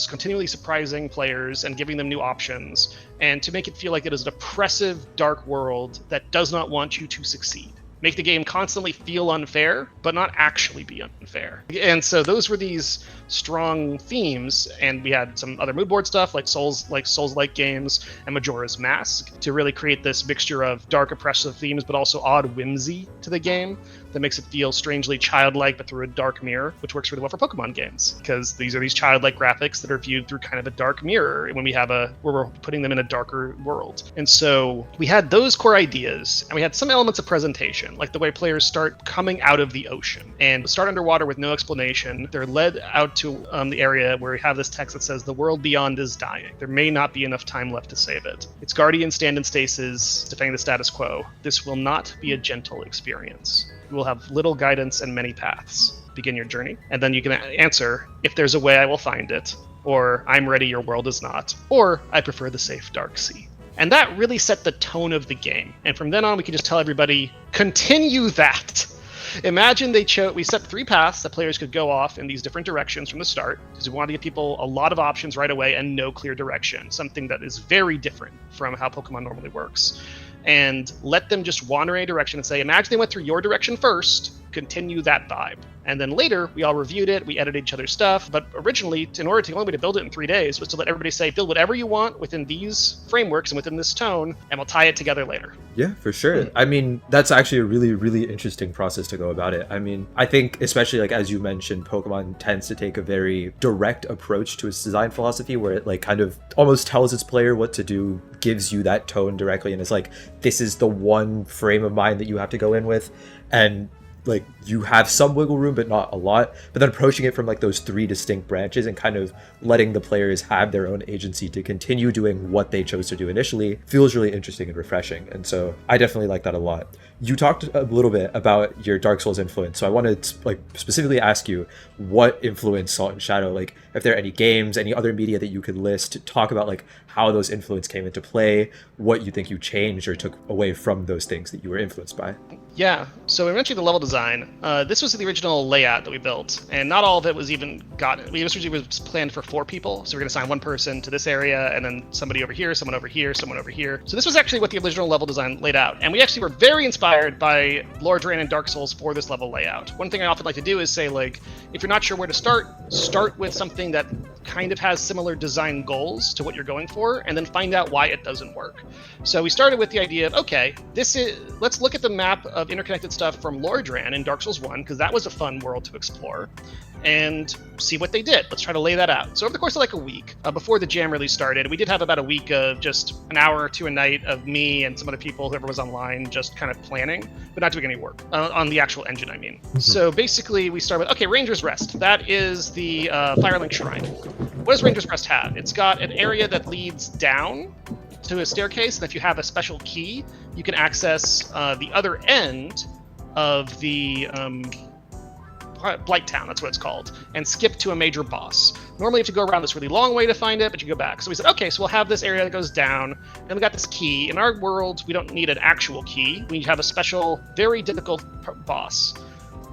continually surprising players and giving them new options, and to make it feel like it is an oppressive, dark world that does not want you to succeed. Make the game constantly feel unfair, but not actually be unfair. And so those were these strong themes, and we had some other mood board stuff like Souls-like games and Majora's Mask to really create this mixture of dark, oppressive themes, but also odd whimsy to the game that makes it feel strangely childlike, but through a dark mirror, which works really well for Pokemon games, because these are these childlike graphics that are viewed through kind of a dark mirror when where we're putting them in a darker world. And so we had those core ideas, and we had some elements of presentation, like the way players start coming out of the ocean and start underwater with no explanation. They're led out to the area where we have this text that says, "The world beyond is dying. There may not be enough time left to save it. Its guardians stand in stasis, defending the status quo. This will not be a gentle experience. You will have little guidance and many paths. Begin your journey." And then you can answer, "If there's a way, I will find it," or "I'm ready, your world is not," or "I prefer the safe dark sea." And that really set the tone of the game. And from then on, we can just tell everybody, continue that. Imagine we set 3 paths that players could go off in these different directions from the start, because we wanted to give people a lot of options right away and no clear direction, something that is very different from how Pokemon normally works. And let them just wander in a direction and say, imagine they went through your direction first, continue that vibe. And then later, we all reviewed it, we edited each other's stuff, but originally, in order to, the only way to build it in 3 days was to let everybody say, build whatever you want within these frameworks and within this tone, and we'll tie it together later. Yeah, for sure. I mean, that's actually a really, really interesting process to go about it. I mean, I think, especially like as you mentioned, Pokemon tends to take a very direct approach to its design philosophy, where it like kind of almost tells its player what to do, gives you that tone directly, and it's like, this is the one frame of mind that you have to go in with. And like you have some wiggle room, but not a lot. But then approaching it from like those 3 distinct branches and kind of letting the players have their own agency to continue doing what they chose to do initially feels really interesting and refreshing. And so I definitely like that a lot. You talked a little bit about your Dark Souls influence, so I wanted to like specifically ask you what influenced Salt and Shadow, like if there are any games, any other media that you could list to talk about like how those influence came into play, what you think you changed or took away from those things that you were influenced by. Yeah, so we mentioned the level design. This was the original layout that we built, and not all of it was even gotten. We originally was planned for 4 people, so we're going to assign one person to this area, and then somebody over here, someone over here, someone over here. So this was actually what the original level design laid out, and we actually were very inspired by Lord Drain and Dark Souls for this level layout. One thing I often like to do is say, like, if you're not sure where to start with something that kind of has similar design goals to what you're going for, and then find out why it doesn't work. So we started with the idea of, okay, let's look at the map of interconnected stuff from Lordran in Dark Souls 1, because that was a fun world to explore, and see what they did. Let's try to lay that out. So over the course of like a week, before the jam really started, we did have about a week of just an hour or 2 a night of me and some other people, whoever was online, just kind of planning, but not doing any work on the actual engine, I mean. Mm-hmm. So basically we start with, okay, Ranger's Rest. That is the Firelink Shrine. What does Ranger's Rest have? It's got an area that leads down to a staircase, and if you have a special key, you can access the other end of the Blight Town, that's what it's called, and skip to a major boss. Normally you have to go around this really long way to find it, but you go back. So we said, okay, so we'll have this area that goes down, and we got this key. In our world, we don't need an actual key. We have a special, very difficult boss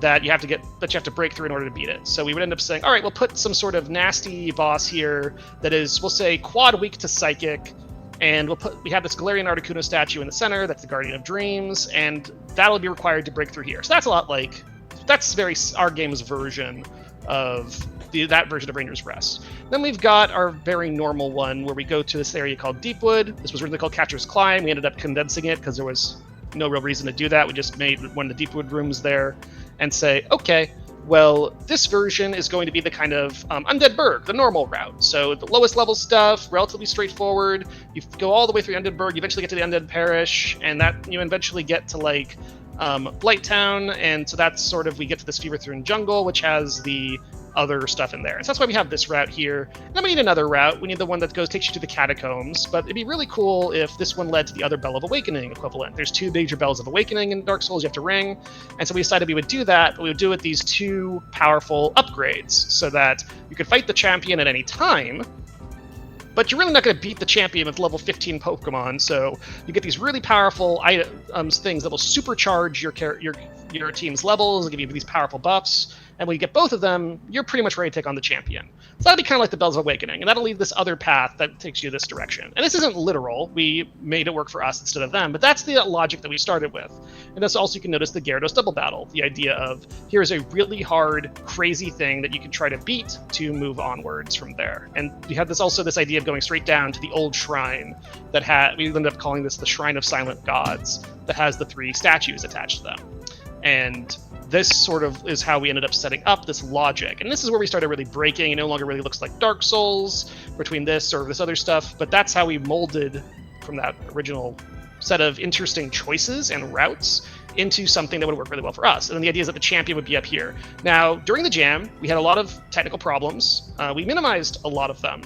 that you have to break through in order to beat it. So we would end up saying, all right, we'll put some sort of nasty boss here that is, we'll say, quad weak to psychic, and we have this Galarian Articuno statue in the center, that's the Guardian of Dreams, and that'll be required to break through here. So that's a lot like, that's very our game's version of that version of Ranger's Rest. Then we've got our very normal one where we go to this area called Deepwood. This was originally called Catcher's Climb. We ended up condensing it because there was no real reason to do that. We just made one of the Deepwood rooms there and say, okay, well, this version is going to be the kind of Undead Burg, the normal route. So the lowest level stuff, relatively straightforward. You go all the way through Undead Burg, you eventually get to the Undead Parish, and that you eventually get to like Blight Town, and so that's sort of, we get to this Fever-Thrown Jungle, which has the other stuff in there. And so that's why we have this route here. And then we need another route. We need the one that takes you to the catacombs. But it'd be really cool if this one led to the other Bell of Awakening equivalent. There's 2 major Bells of Awakening in Dark Souls you have to ring. And so we decided we would do that, but we would do it these 2 powerful upgrades so that you could fight the champion at any time, but you're really not going to beat the champion with level 15 Pokemon, so you get these really powerful things that will supercharge your team's levels and give you these powerful buffs. And when you get both of them, you're pretty much ready to take on the champion. So that'll be kind of like the Bells of Awakening, and that'll lead this other path that takes you this direction. And this isn't literal. We made it work for us instead of them, but that's the logic that we started with. And that's also, you can notice the Gyarados double battle, the idea of here's a really hard, crazy thing that you can try to beat to move onwards from there. And we had this idea of going straight down to the old shrine that we ended up calling this the Shrine of Silent Gods, that has the 3 statues attached to them. And this sort of is how we ended up setting up this logic. And this is where we started really breaking. It no longer really looks like Dark Souls between this or this other stuff, but that's how we molded from that original set of interesting choices and routes into something that would work really well for us. And then the idea is that the champion would be up here. Now, during the jam, we had a lot of technical problems. We minimized a lot of them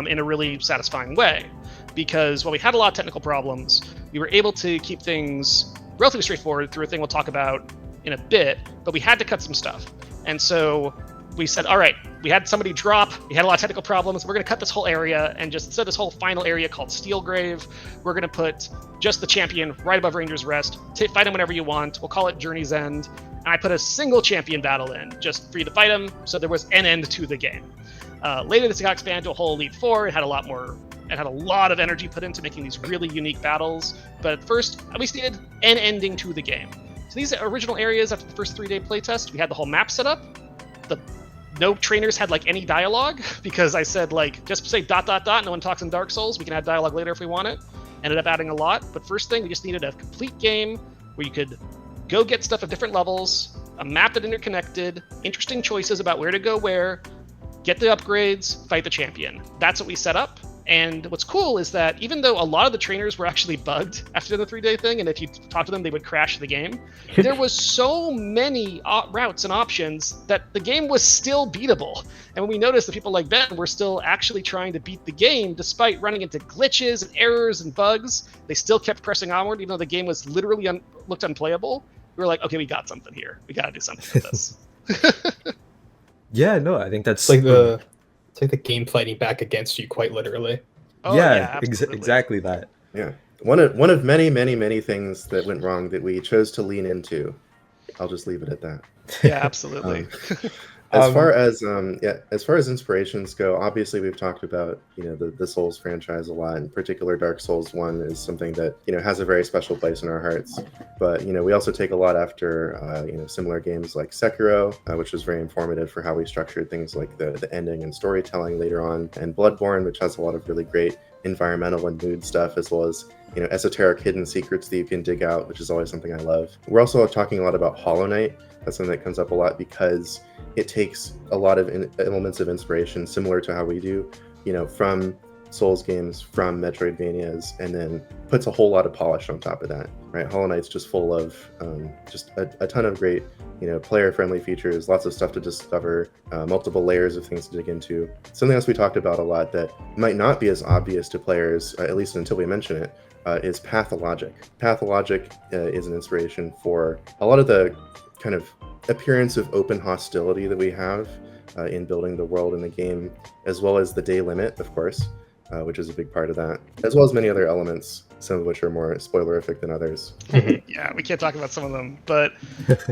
in a really satisfying way, because while we had a lot of technical problems, we were able to keep things relatively straightforward through a thing we'll talk about in a bit, but we had to cut some stuff. And so we said, all right, we had somebody drop, we had a lot of technical problems, we're going to cut this whole area, and just instead of this whole final area called Steelgrave, we're going to put just the champion right above Ranger's Rest, fight him whenever you want, we'll call it Journey's End, and I put a single champion battle in, just for you to fight him, so there was an end to the game. Later this got expanded to a whole Elite Four, it had a lot of energy put into making these really unique battles, but at first, we needed an ending to the game. So these original areas after the first 3-day playtest, we had the whole map set up. No trainers had any dialogue, because I said just say ... no one talks in Dark Souls, we can add dialogue later if we want it. Ended up adding a lot, but first thing, we just needed a complete game where you could go get stuff at different levels, a map that interconnected, interesting choices about where to go where, get the upgrades, fight the champion. That's what we set up. And what's cool is that even though a lot of the trainers were actually bugged after the 3-day thing, and if you talk to them, they would crash the game, there was so many routes and options that the game was still beatable. And when we noticed that people like Ben were still actually trying to beat the game, despite running into glitches and errors and bugs, they still kept pressing onward, even though the game was literally looked unplayable. We were like, okay, we got something here. We got to do something with this. Yeah, no, I think that's It's like the game fighting back against you, quite literally. Oh, yeah, exactly that. Yeah, one of many, many, many things that went wrong that we chose to lean into. I'll just leave it at that. Yeah, absolutely. As far as inspirations go, obviously we've talked about the Souls franchise a lot. In particular, Dark Souls 1 is something that has a very special place in our hearts. But we also take a lot after similar games like Sekiro, which was very informative for how we structured things like the ending and storytelling later on, and Bloodborne, which has a lot of really great environmental and mood stuff, as well as esoteric hidden secrets that you can dig out, which is always something I love. We're also talking a lot about Hollow Knight. That's something that comes up a lot because it takes a lot of elements of inspiration, similar to how we do, from Souls games, from Metroidvanias, and then puts a whole lot of polish on top of that, right? Hollow Knight's just full of just a ton of great, player-friendly features, lots of stuff to discover, multiple layers of things to dig into. Something else we talked about a lot that might not be as obvious to players, at least until we mention it, is Pathologic. Pathologic is an inspiration for a lot of the kind of appearance of open hostility that we have in building the world in the game, as well as the day limit, of course, which is a big part of that, as well as many other elements, some of which are more spoilerific than others. Yeah, we can't talk about some of them, but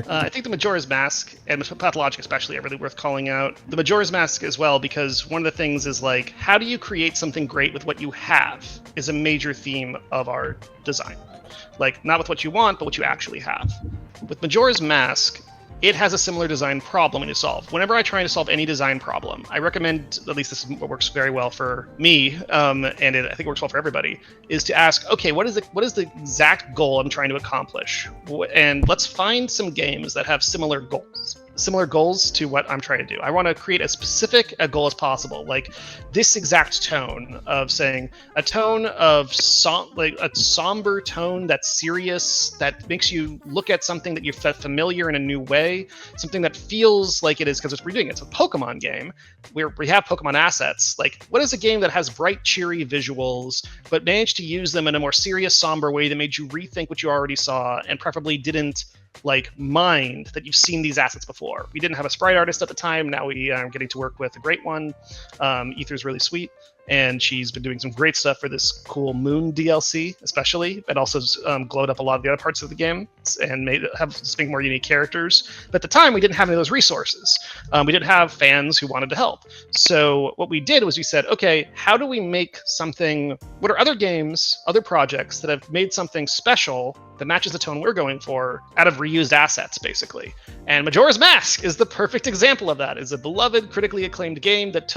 I think the Majora's Mask, and Pathologic especially, are really worth calling out. The Majora's Mask as well, because one of the things is how do you create something great with what you have is a major theme of our design. Not with what you want, but what you actually have. With Majora's Mask, it has a similar design problem to solve. Whenever I try to solve any design problem, I recommend, at least this is what works very well for me, and I think it works well for everybody, is to ask, okay, what is the exact goal I'm trying to accomplish? And let's find some games that have similar goals. similar goals to what I'm trying to do. I want to create as specific a goal as possible, like this exact tone of saying a tone of like a somber tone that's serious, that makes you look at something that you felt familiar in a new way, something that feels like it is because we're doing it. It's a Pokemon game where we have Pokemon assets. Like, what is a game that has bright, cheery visuals, but managed to use them in a more serious, somber way that made you rethink what you already saw and preferably didn't like mind that you've seen these assets before. We didn't have a sprite artist at the time. Now we are getting to work with a great one. Ether's really sweet, and she's been doing some great stuff for this cool Moon DLC, especially. It also glowed up a lot of the other parts of the game and have some more unique characters. But at the time, we didn't have any of those resources. We didn't have fans who wanted to help. So what we did was we said, okay, how do we make something? What are other games, other projects that have made something special that matches the tone we're going for out of reused assets, basically? And Majora's Mask is the perfect example of that. It's a beloved, critically acclaimed game that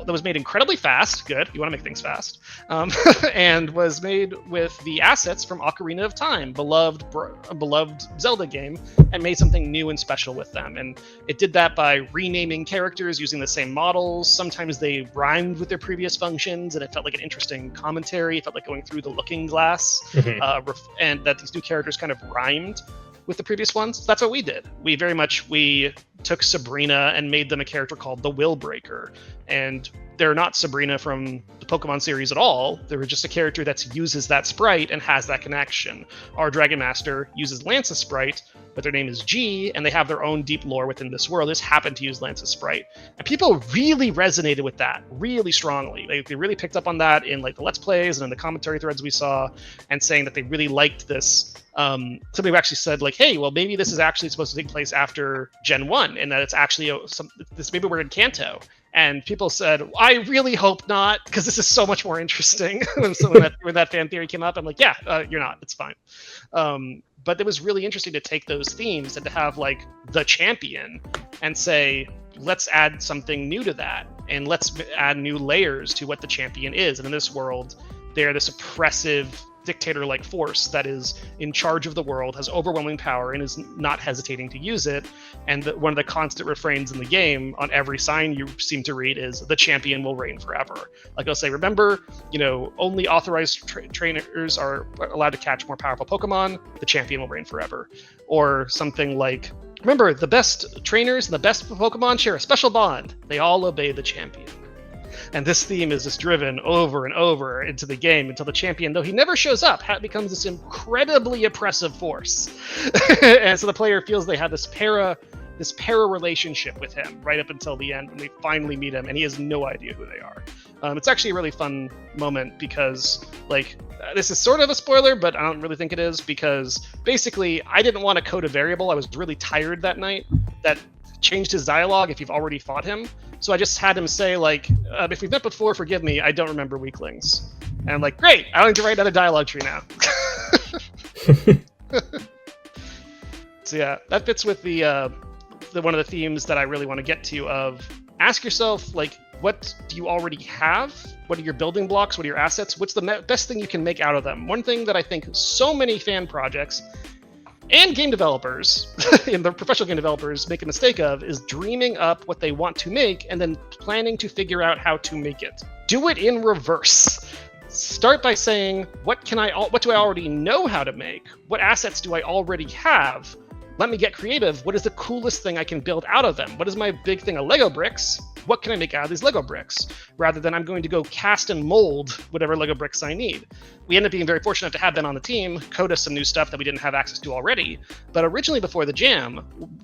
was made incredibly fast. Good, you want to make things fast. And was made with the assets from Ocarina of Time, beloved Zelda game, and made something new and special with them. And it did that by renaming characters using the same models. Sometimes they rhymed with their previous functions, and it felt like an interesting commentary. It felt like going through the looking glass, and that these new characters kind of rhymed with the previous ones. That's what we did. We took Sabrina and made them a character called the Will Breaker. And they're not Sabrina from the Pokemon series at all. They were just a character that uses that sprite and has that connection. Our Dragon Master uses Lance's sprite, but their name is G, and they have their own deep lore within this world. They just happen to use Lance's sprite. And people really resonated with that really strongly. They really picked up on that in like the Let's Plays and in the commentary threads we saw, and saying that they really liked this. Somebody actually said like, hey, well, maybe this is actually supposed to take place after Gen 1, and that it's actually maybe we're in Kanto. And people said, I really hope not, because this is so much more interesting. when that fan theory came up, I'm like, yeah, you're not. It's fine. But it was really interesting to take those themes and to have like the champion and say, let's add something new to that. And let's add new layers to what the champion is. And in this world, they're this oppressive dictator-like force that is in charge of the world, has overwhelming power, and is not hesitating to use it. And one of the constant refrains in the game on every sign you seem to read is, the champion will reign forever. Like I'll say, remember, only authorized trainers are allowed to catch more powerful Pokemon, the champion will reign forever. Or something like, remember, the best trainers and the best Pokemon share a special bond. They all obey the champion. And this theme is just driven over and over into the game until the champion, though he never shows up, becomes this incredibly oppressive force. And so the player feels they have this para relationship with him right up until the end when we finally meet him, and he has no idea who they are. It's actually a really fun moment because, this is sort of a spoiler, but I don't really think it is, because basically I didn't want to code a variable. I was really tired that night that changed his dialogue if you've already fought him. So I just had him say, if we've met before, forgive me, I don't remember weaklings. And I'm like, great, I don't need to write another dialogue tree now. So yeah, that fits with the one of the themes that I really want to get to of ask yourself, what do you already have? What are your building blocks? What are your assets? What's the best thing you can make out of them? One thing that I think so many fan projects and game developers, and the professional game developers, make a mistake of is dreaming up what they want to make and then planning to figure out how to make it. Do it in reverse. Start by saying, what do I already know how to make? What assets do I already have? Let me get creative. What is the coolest thing I can build out of them? What is my big thing of Lego bricks? What can I make out of these Lego bricks? Rather than I'm going to go cast and mold whatever Lego bricks I need. We ended up being very fortunate to have Ben on the team code us some new stuff that we didn't have access to already. But originally before the jam,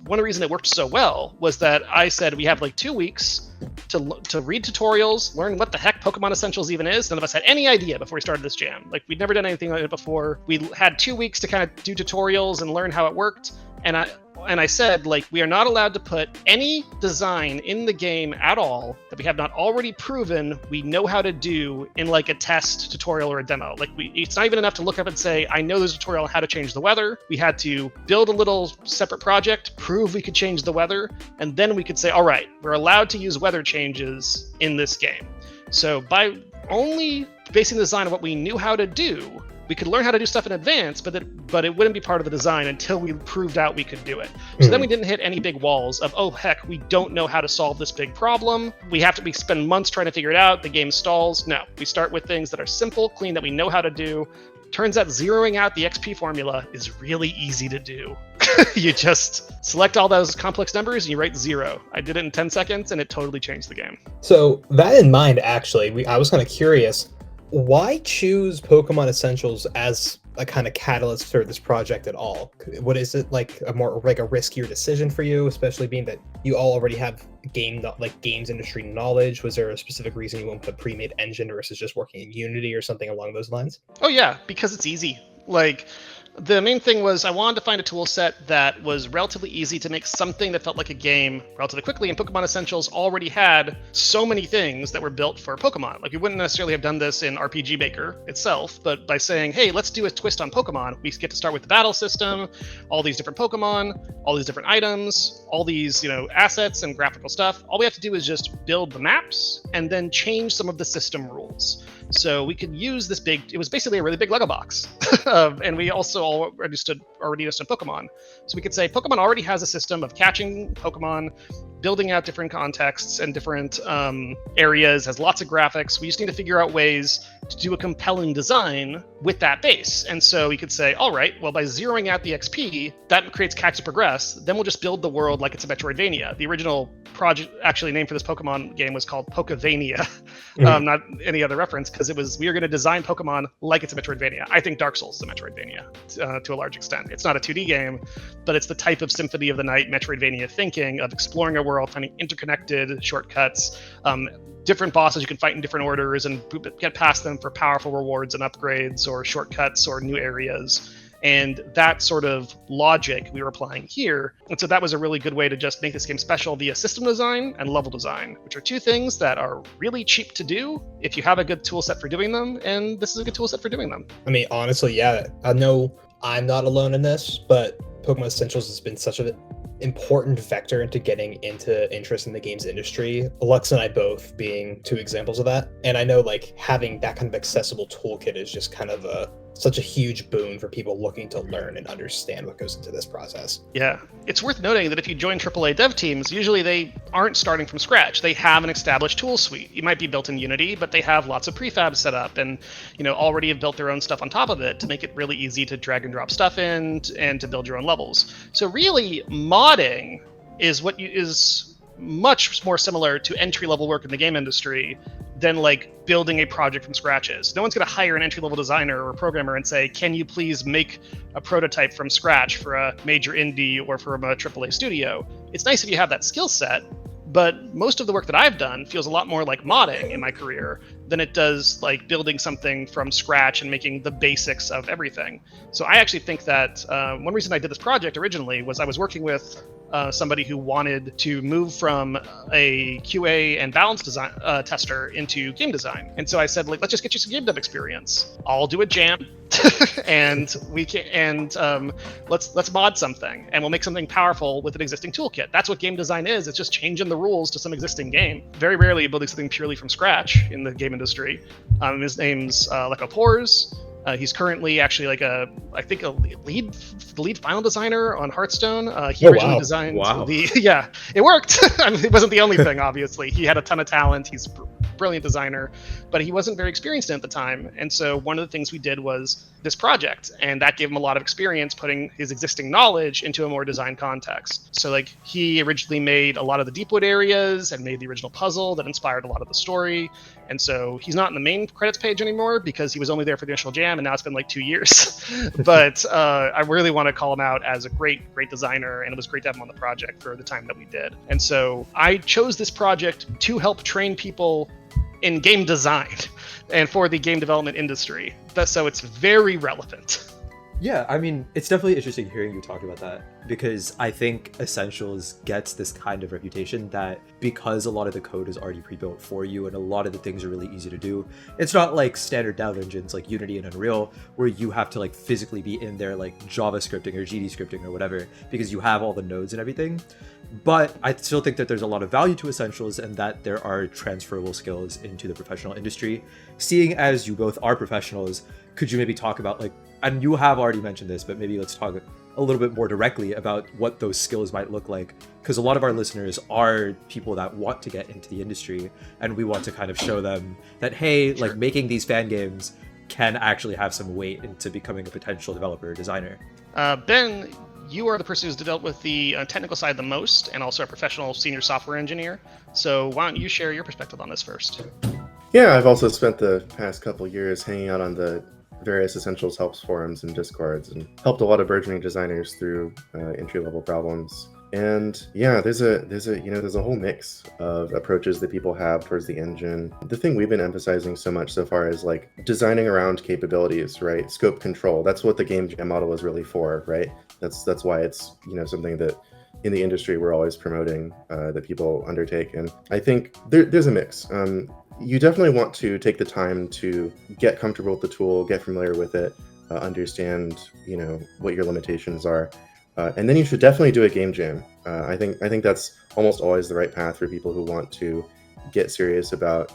one of the reasons it worked so well was that I said we have 2 weeks to read tutorials, learn what the heck Pokemon Essentials even is. None of us had any idea before we started this jam. We'd never done anything like it before. We had 2 weeks to kind of do tutorials and learn how it worked. And I said, we are not allowed to put any design in the game at all that we have not already proven we know how to do in a test tutorial or a demo. It's not even enough to look up and say, I know there's a tutorial on how to change the weather. We had to build a little separate project, prove we could change the weather, and then we could say, all right, we're allowed to use weather changes in this game. So by only basing the design on what we knew how to do, we could learn how to do stuff in advance, but it wouldn't be part of the design until we proved out we could do it. So then we didn't hit any big walls of, oh heck, we don't know how to solve this big problem. We spend months trying to figure it out. The game stalls. No, we start with things that are simple, clean, that we know how to do. Turns out zeroing out the XP formula is really easy to do. You just select all those complex numbers and you write 0. I did it in 10 seconds and it totally changed the game. So that in mind, actually, I was kind of curious, why choose Pokemon Essentials as a kind of catalyst for this project at all? What is it, like a riskier decision for you, especially being that you all already have games industry knowledge? Was there a specific reason you went with a pre-made engine versus just working in Unity or something along those lines? Oh yeah, because it's easy. Like, the main thing was I wanted to find a tool set that was relatively easy to make something that felt like a game relatively quickly, and Pokemon Essentials already had so many things that were built for Pokemon. Like, we wouldn't necessarily have done this in RPG Maker itself, but by saying, hey, let's do a twist on Pokemon, we get to start with the battle system, all these different Pokemon, all these different items, all these, assets and graphical stuff. All we have to do is just build the maps and then change some of the system rules. So we could use this it was basically a really big Lego box. And we also already understood Pokemon. So we could say Pokemon already has a system of catching Pokemon, building out different contexts and different areas, has lots of graphics. We just need to figure out ways to do a compelling design with that base. And so we could say, all right, well, by zeroing out the XP, that creates Catch to Progress. Then we'll just build the world like it's a Metroidvania. The original project, actually name for this Pokemon game, was called Pokavania, not any other reference, because we were going to design Pokemon like it's a Metroidvania. I think Dark Souls is a Metroidvania to a large extent. It's not a 2D game, but it's the type of Symphony of the Night Metroidvania thinking of exploring a world, finding interconnected shortcuts, different bosses you can fight in different orders and get past them for powerful rewards and upgrades or shortcuts or new areas. And that sort of logic we were applying here. And so that was a really good way to just make this game special via system design and level design, which are two things that are really cheap to do if you have a good tool set for doing them. And this is a good tool set for doing them. I mean, honestly, yeah, I know I'm not alone in this, but Pokemon Essentials has been such an important vector into getting into interest in the games industry. Lux and I both being two examples of that. And I know like having that kind of accessible toolkit is just kind of such a huge boon for people looking to learn and understand what goes into this process. Yeah, it's worth noting that if you join AAA dev teams, usually they aren't starting from scratch. They have an established tool suite. It might be built in Unity, but they have lots of prefabs set up and already have built their own stuff on top of it to make it really easy to drag and drop stuff in and to build your own levels. So really, modding is much more similar to entry-level work in the game industry than like building a project from scratch is. No one's going to hire an entry-level designer or programmer and say, can you please make a prototype from scratch for a major indie or from a AAA studio? It's nice if you have that skill set, but most of the work that I've done feels a lot more like modding in my career than it does like building something from scratch and making the basics of everything. So I actually think that one reason I did this project originally was I was working with somebody who wanted to move from a QA and balance design tester into game design. And so I said, like, let's just get you some game dev experience. I'll do a jam and let's mod something and we'll make something powerful with an existing toolkit. That's what game design is. It's just changing the rules to some existing game. Very rarely building something purely from scratch in the game industry. His name's Leko Pors. He's currently actually the lead final designer on Hearthstone. He originally designed yeah, it worked. I mean, it wasn't the only thing, obviously. He had a ton of talent. He's a brilliant designer, but he wasn't very experienced in it at the time. And so one of the things we did was this project, and that gave him a lot of experience putting his existing knowledge into a more design context. So like he originally made a lot of the Deepwood areas and made the original puzzle that inspired a lot of the story. And so he's not in the main credits page anymore because he was only there for the initial jam, and now it's been like 2 years. But I really want to call him out as a great designer, and it was great to have him on the project for the time that we did. And so I chose this project to help train people in game design and for the game development industry. So it's very relevant. Yeah, I mean, it's definitely interesting hearing you talk about that, because I think Essentials gets this kind of reputation that because a lot of the code is already pre-built for you and a lot of the things are really easy to do, it's not like standard dev engines like Unity and Unreal where you have to like physically be in there like JavaScripting or GD scripting or whatever because you have all the nodes and everything. But I still think that there's a lot of value to Essentials and that there are transferable skills into the professional industry. Seeing as you both are professionals, could you maybe talk about like, and you have already mentioned this, but maybe let's talk a little bit more directly about what those skills might look like, because a lot of our listeners are people that want to get into the industry and we want to kind of show them that, hey, like making these fan games can actually have some weight into becoming a potential developer or designer. Ben, you are the person who's dealt with the technical side the most and also a professional senior software engineer. So why don't you share your perspective on this first? Yeah, I've also spent the past couple years hanging out on the various Essentials helps forums and discords and helped a lot of burgeoning designers through entry-level problems. And yeah, there's a whole mix of approaches that people have towards the engine. The thing we've been emphasizing so much so far is like designing around capabilities, right? Scope control. That's what the game jam model is really for, right? That's why it's something that in the industry we're always promoting that people undertake. And I think there's a mix. You definitely want to take the time to get comfortable with the tool, get familiar with it, understand what your limitations are. And then you should definitely do a game jam. I think that's almost always the right path for people who want to get serious about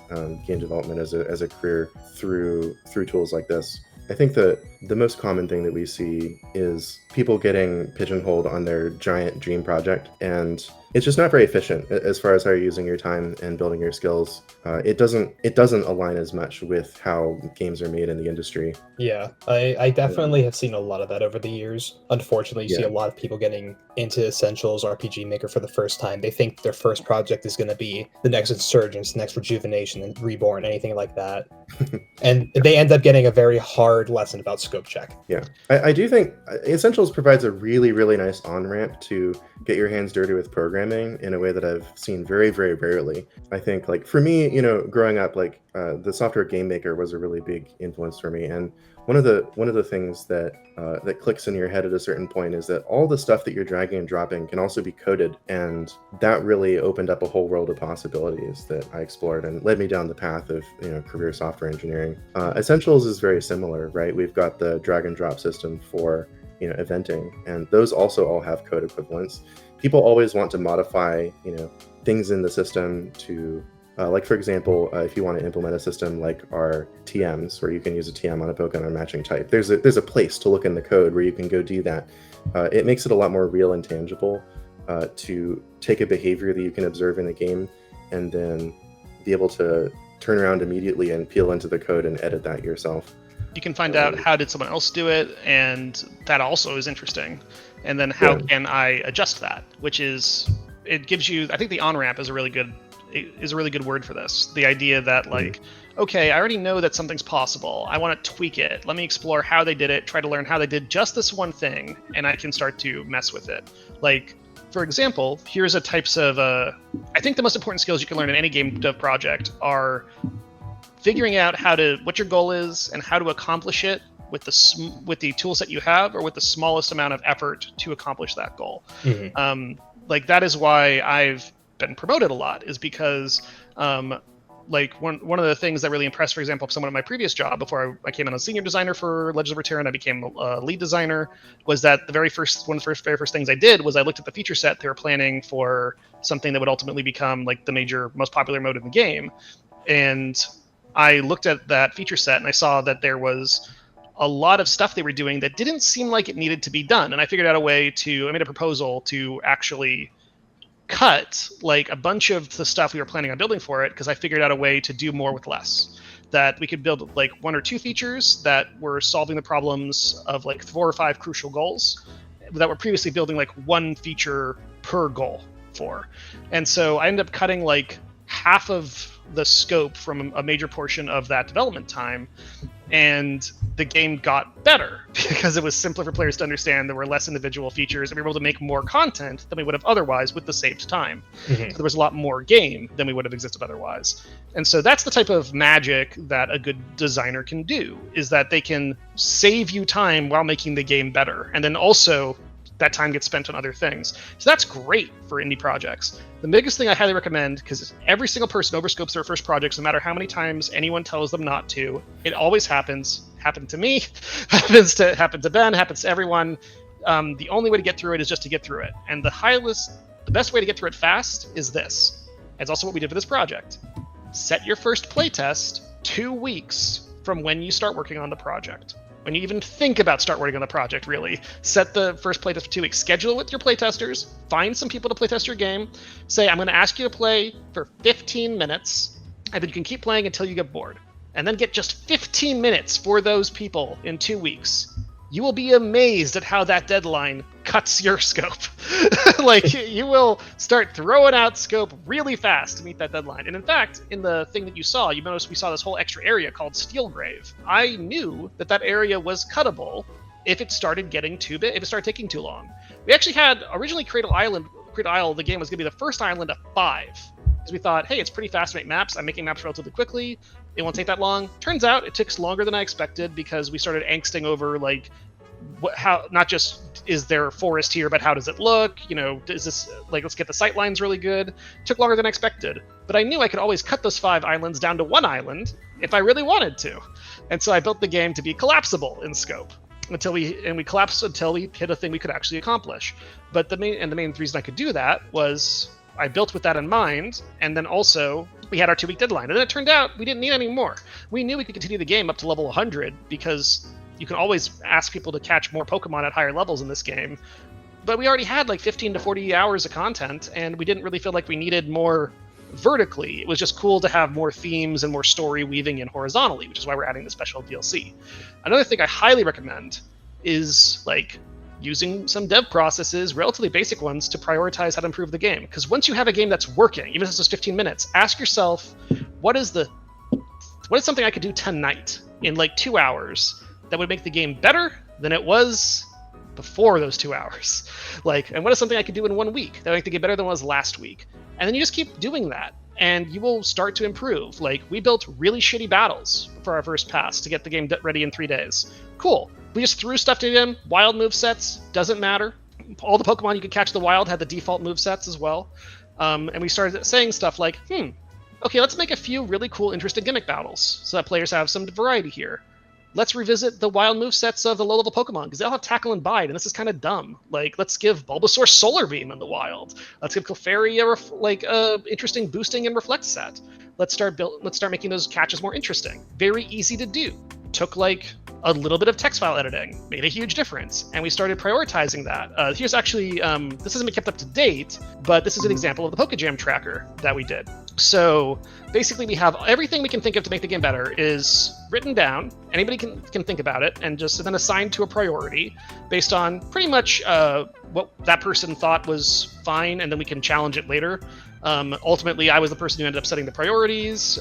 game development as a career through tools like this. I think the most common thing that we see is people getting pigeonholed on their giant dream project, and it's just not very efficient as far as how you're using your time and building your skills. It doesn't align as much with how games are made in the industry. Yeah, I definitely have seen a lot of that over the years. Unfortunately, you see a lot of people getting into Essentials RPG Maker for the first time. They think their first project is going to be the next Insurgents, the next Rejuvenation, and Reborn, anything like that. And they end up getting a very hard lesson about scope check. Yeah, I do think Essentials provides a really, really nice on-ramp to get your hands dirty with programming in a way that I've seen very, very rarely. I think, like, for me, growing up, like, the software Game Maker was a really big influence for me. And one of the things that clicks in your head at a certain point is that all the stuff that you're dragging and dropping can also be coded, and that really opened up a whole world of possibilities that I explored and led me down the path of career software engineering. Essentials is very similar, right? We've got the drag and drop system for eventing, and those also all have code equivalents. People always want to modify things in the system to like, for example, if you want to implement a system like our TMs, where you can use a TM on a Pokemon matching type, there's a place to look in the code where you can go do that. It makes it a lot more real and tangible to take a behavior that you can observe in a game and then be able to turn around immediately and peel into the code and edit that yourself. You can find out how did someone else do it, and that also is interesting. And then how can I adjust that, which is, it gives you, I think the on-ramp is a really good word for this. The idea that, like, okay, I already know that something's possible. I want to tweak it. Let me explore how they did it, try to learn how they did just this one thing, and I can start to mess with it. Like, for example, here's a types of, I think the most important skills you can learn in any game dev project are figuring out what your goal is and how to accomplish it with the tools that you have, or with the smallest amount of effort to accomplish that goal. Like, that is why I've been promoted a lot, is because like one of the things that really impressed, for example, someone at my previous job before I came in as senior designer for Legends of Runeterra and I became a lead designer, was that one of the very first things I did was I looked at the feature set they were planning for something that would ultimately become like the major, most popular mode in the game. And I looked at that feature set and I saw that there was a lot of stuff they were doing that didn't seem like it needed to be done. And I figured out a way I made a proposal to actually cut like a bunch of the stuff we were planning on building for it, because I figured out a way to do more with less. That we could build like 1 or 2 features that were solving the problems of like 4 or 5 crucial goals that were previously building like 1 feature per goal for. And so I ended up cutting like half of the scope from a major portion of that development time, and the game got better because it was simpler for players to understand. There were less individual features, and we were able to make more content than we would have otherwise with the saved time. So there was a lot more game than we would have existed otherwise. And so that's the type of magic that a good designer can do, is that they can save you time while making the game better. And then also that time gets spent on other things. So that's great for indie projects. The biggest thing I highly recommend, because every single person overscopes their first projects, no matter how many times anyone tells them not to. It always happens. Happened to me, happened to Ben, happens to everyone. The only way to get through it is just to get through it. And the best way to get through it fast is this. It's also what we did for this project. Set your first playtest 2 weeks from when you start working on the project. When you even think about start working on the project, really. Set the first playtest for 2 weeks. Schedule it with your playtesters. Find some people to playtest your game. Say, I'm going to ask you to play for 15 minutes, and then you can keep playing until you get bored. And then get just 15 minutes for those people in 2 weeks. You will be amazed at how that deadline cuts your scope. Like, you will start throwing out scope really fast to meet that deadline. And in fact, in the thing that you saw, you noticed we saw this whole extra area called Steelgrave. I knew that that area was cuttable if it started getting too big, if it started taking too long. We actually had originally Cradle Isle, the game was going to be the first island of 5. Because we thought, hey, it's pretty fast to make maps. I'm making maps relatively quickly. It won't take that long. Turns out it takes longer than I expected because we started angsting over, like, how not just is there a forest here, but how does it look? You know, is this, like, let's get the sight lines really good. It took longer than I expected. But I knew I could always cut those 5 islands down to 1 island if I really wanted to. And so I built the game to be collapsible in scope. Until we collapsed until we hit a thing we could actually accomplish. But the main reason I could do that was I built with that in mind, and then also we had our 2-week deadline. And then it turned out we didn't need any more. We knew we could continue the game up to level 100 because you can always ask people to catch more Pokemon at higher levels in this game. But we already had like 15 to 40 hours of content, and we didn't really feel like we needed more vertically. It was just cool to have more themes and more story weaving in horizontally, which is why we're adding the special DLC. Another thing I highly recommend is, like, using some dev processes, relatively basic ones, to prioritize how to improve the game. Because once you have a game that's working, even if it's just 15 minutes, ask yourself, what is something I could do tonight in like 2 hours that would make the game better than it was before those 2 hours? Like, and what is something I could do in 1 week that would make the game better than it was last week? And then you just keep doing that, and you will start to improve. Like, we built really shitty battles for our first pass to get the game ready in 3 days. Cool. We just threw stuff to them. Wild movesets, doesn't matter. All the Pokemon you could catch the wild had the default movesets as well. And we started saying stuff like, okay, let's make a few really cool, interesting gimmick battles so that players have some variety here. Let's revisit the wild movesets of the low-level Pokemon, because they all have Tackle and Bite, and this is kind of dumb. Like, let's give Bulbasaur Solar Beam in the wild. Let's give Clefairy a interesting boosting and reflect set. Let's start making those catches more interesting. Very easy to do. Took like a little bit of text file editing, made a huge difference, and we started prioritizing that. Here's actually, this hasn't been kept up to date, but this is an example of the Pokejam tracker that we did. So basically we have everything we can think of to make the game better is written down. Anybody can think about it, and then assigned to a priority based on pretty much what that person thought was fine, and then we can challenge it later. Ultimately, I was the person who ended up setting the priorities,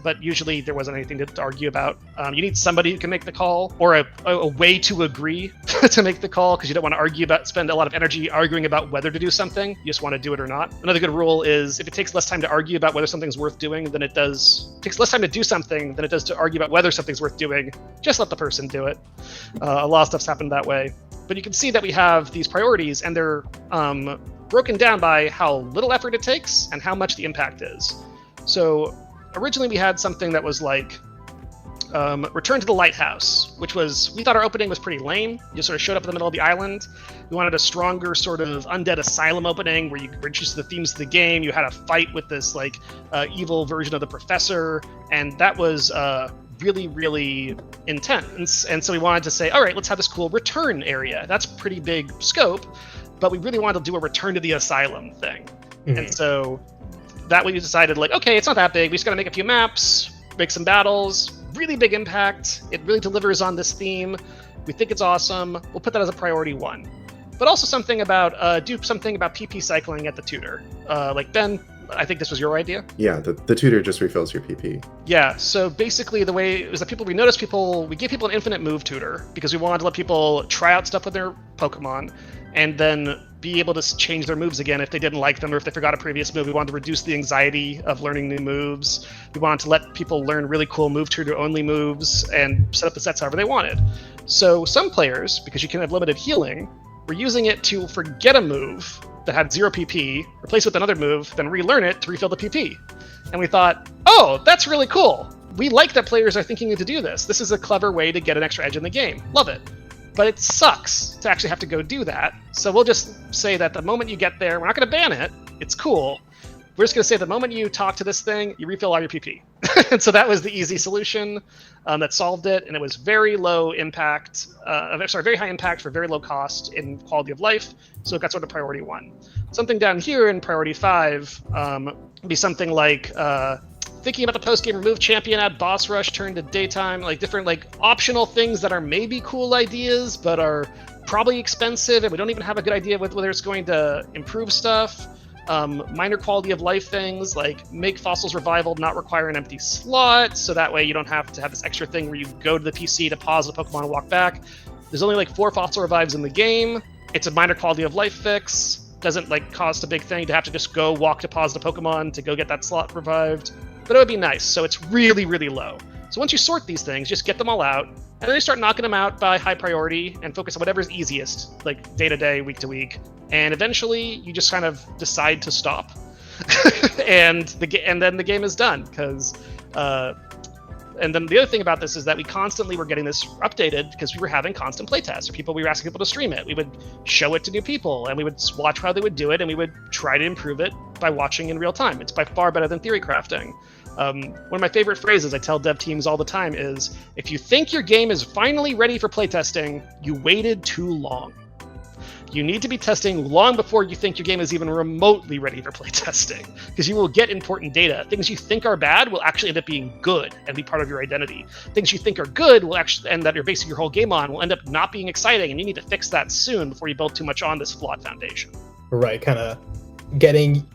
but usually there wasn't anything to argue about. You need somebody who can make the call, or a way to agree to make the call, because you don't want to spend a lot of energy arguing about whether to do something. You just want to do it or not. Another good rule is if it takes less time to argue about whether something's worth doing than it takes less time to do something than it does to argue about whether something's worth doing, just let the person do it. A lot of stuff's happened that way. But you can see that we have these priorities, and they're broken down by how little effort it takes and how much the impact is. So originally we had something that was like Return to the Lighthouse, which we thought our opening was pretty lame. You just sort of showed up in the middle of the island. We wanted a stronger sort of Undead Asylum opening where you were introduced to the themes of the game. You had a fight with this like evil version of the Professor, and that was really, really intense. And so we wanted to say, all right, let's have this cool return area. That's pretty big scope, but we really wanted to do a Return to the Asylum thing. Mm-hmm. And so that way we decided, like, okay, it's not that big. We just got to make a few maps, make some battles, really big impact. It really delivers on this theme. We think it's awesome. We'll put that as a priority 1. But also do something about PP cycling at the tutor. Like Ben I think this was your idea. Yeah, the tutor just refills your PP. Yeah, so basically the way it was that we gave people an infinite move tutor because we wanted to let people try out stuff with their Pokemon and then be able to change their moves again if they didn't like them or if they forgot a previous move. We wanted to reduce the anxiety of learning new moves. We wanted to let people learn really cool move tutor only moves and set up the sets however they wanted. So some players, because you can have limited healing, were using it to forget a move that had 0 PP, replace it with another move, then relearn it to refill the PP. And we thought, oh, that's really cool. We like that players are thinking to do this. This is a clever way to get an extra edge in the game. Love it. But it sucks to actually have to go do that. So we'll just say that the moment you get there, we're not going to ban it. It's cool. We're just going to say the moment you talk to this thing, you refill all your PP. And so that was the easy solution that solved it. And it was very low impact, very high impact for very low cost in quality of life. So it got sort of priority 1. Something down here in priority 5 would be something like thinking about the post-game remove champion, add boss rush, turn to daytime, like different like optional things that are maybe cool ideas, but are probably expensive. And we don't even have a good idea whether it's going to improve stuff. Minor quality of life things like make fossils revival not require an empty slot, so that way you don't have to have this extra thing where you go to the PC to pause the Pokemon and walk back. There's only like 4 fossil revives in the game. It's a minor quality of life fix. Doesn't like cost a big thing to have to just go walk to pause the Pokemon to go get that slot revived, but it would be nice. So it's really, really low. So once you sort these things, just get them all out, and then you start knocking them out by high priority and focus on whatever's easiest, like day to day, week to week. And eventually, you just kind of decide to stop, and then the game is done. And then the other thing about this is that we constantly were getting this updated because we were having constant playtests, or we were asking people to stream it. We would show it to new people, and we would watch how they would do it, and we would try to improve it by watching in real time. It's by far better than theory crafting. One of my favorite phrases I tell dev teams all the time is, if you think your game is finally ready for playtesting, you waited too long. You need to be testing long before you think your game is even remotely ready for playtesting, because you will get important data. Things you think are bad will actually end up being good and be part of your identity. Things you think are good will actually, and that you're basing your whole game on, will end up not being exciting, and you need to fix that soon before you build too much on this flawed foundation. Right, kind of getting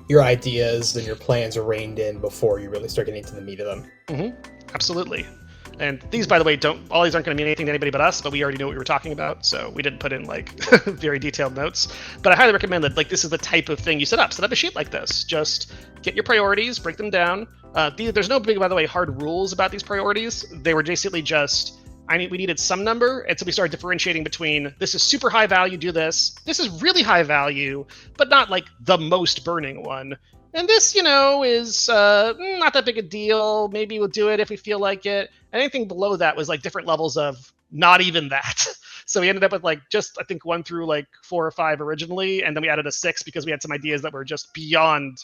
your ideas and your plans reined in before you really start getting into the meat of them. Mm-hmm. Absolutely. And these, by the way, all these aren't going to mean anything to anybody but us, but we already knew what we were talking about, so we didn't put in like very detailed notes. But I highly recommend that this is the type of thing you set up. Set up a sheet like this. Just get your priorities, break them down. There's no big, by the way, hard rules about these priorities. They were basically just, we needed some number, and so we started differentiating between this is super high value, do this. This is really high value, but not like the most burning one. And this, is not that big a deal. Maybe we'll do it if we feel like it. Anything below that was like different levels of not even that. So we ended up with I think 1 through 4 or 5 originally, and then we added a 6 because we had some ideas that were just beyond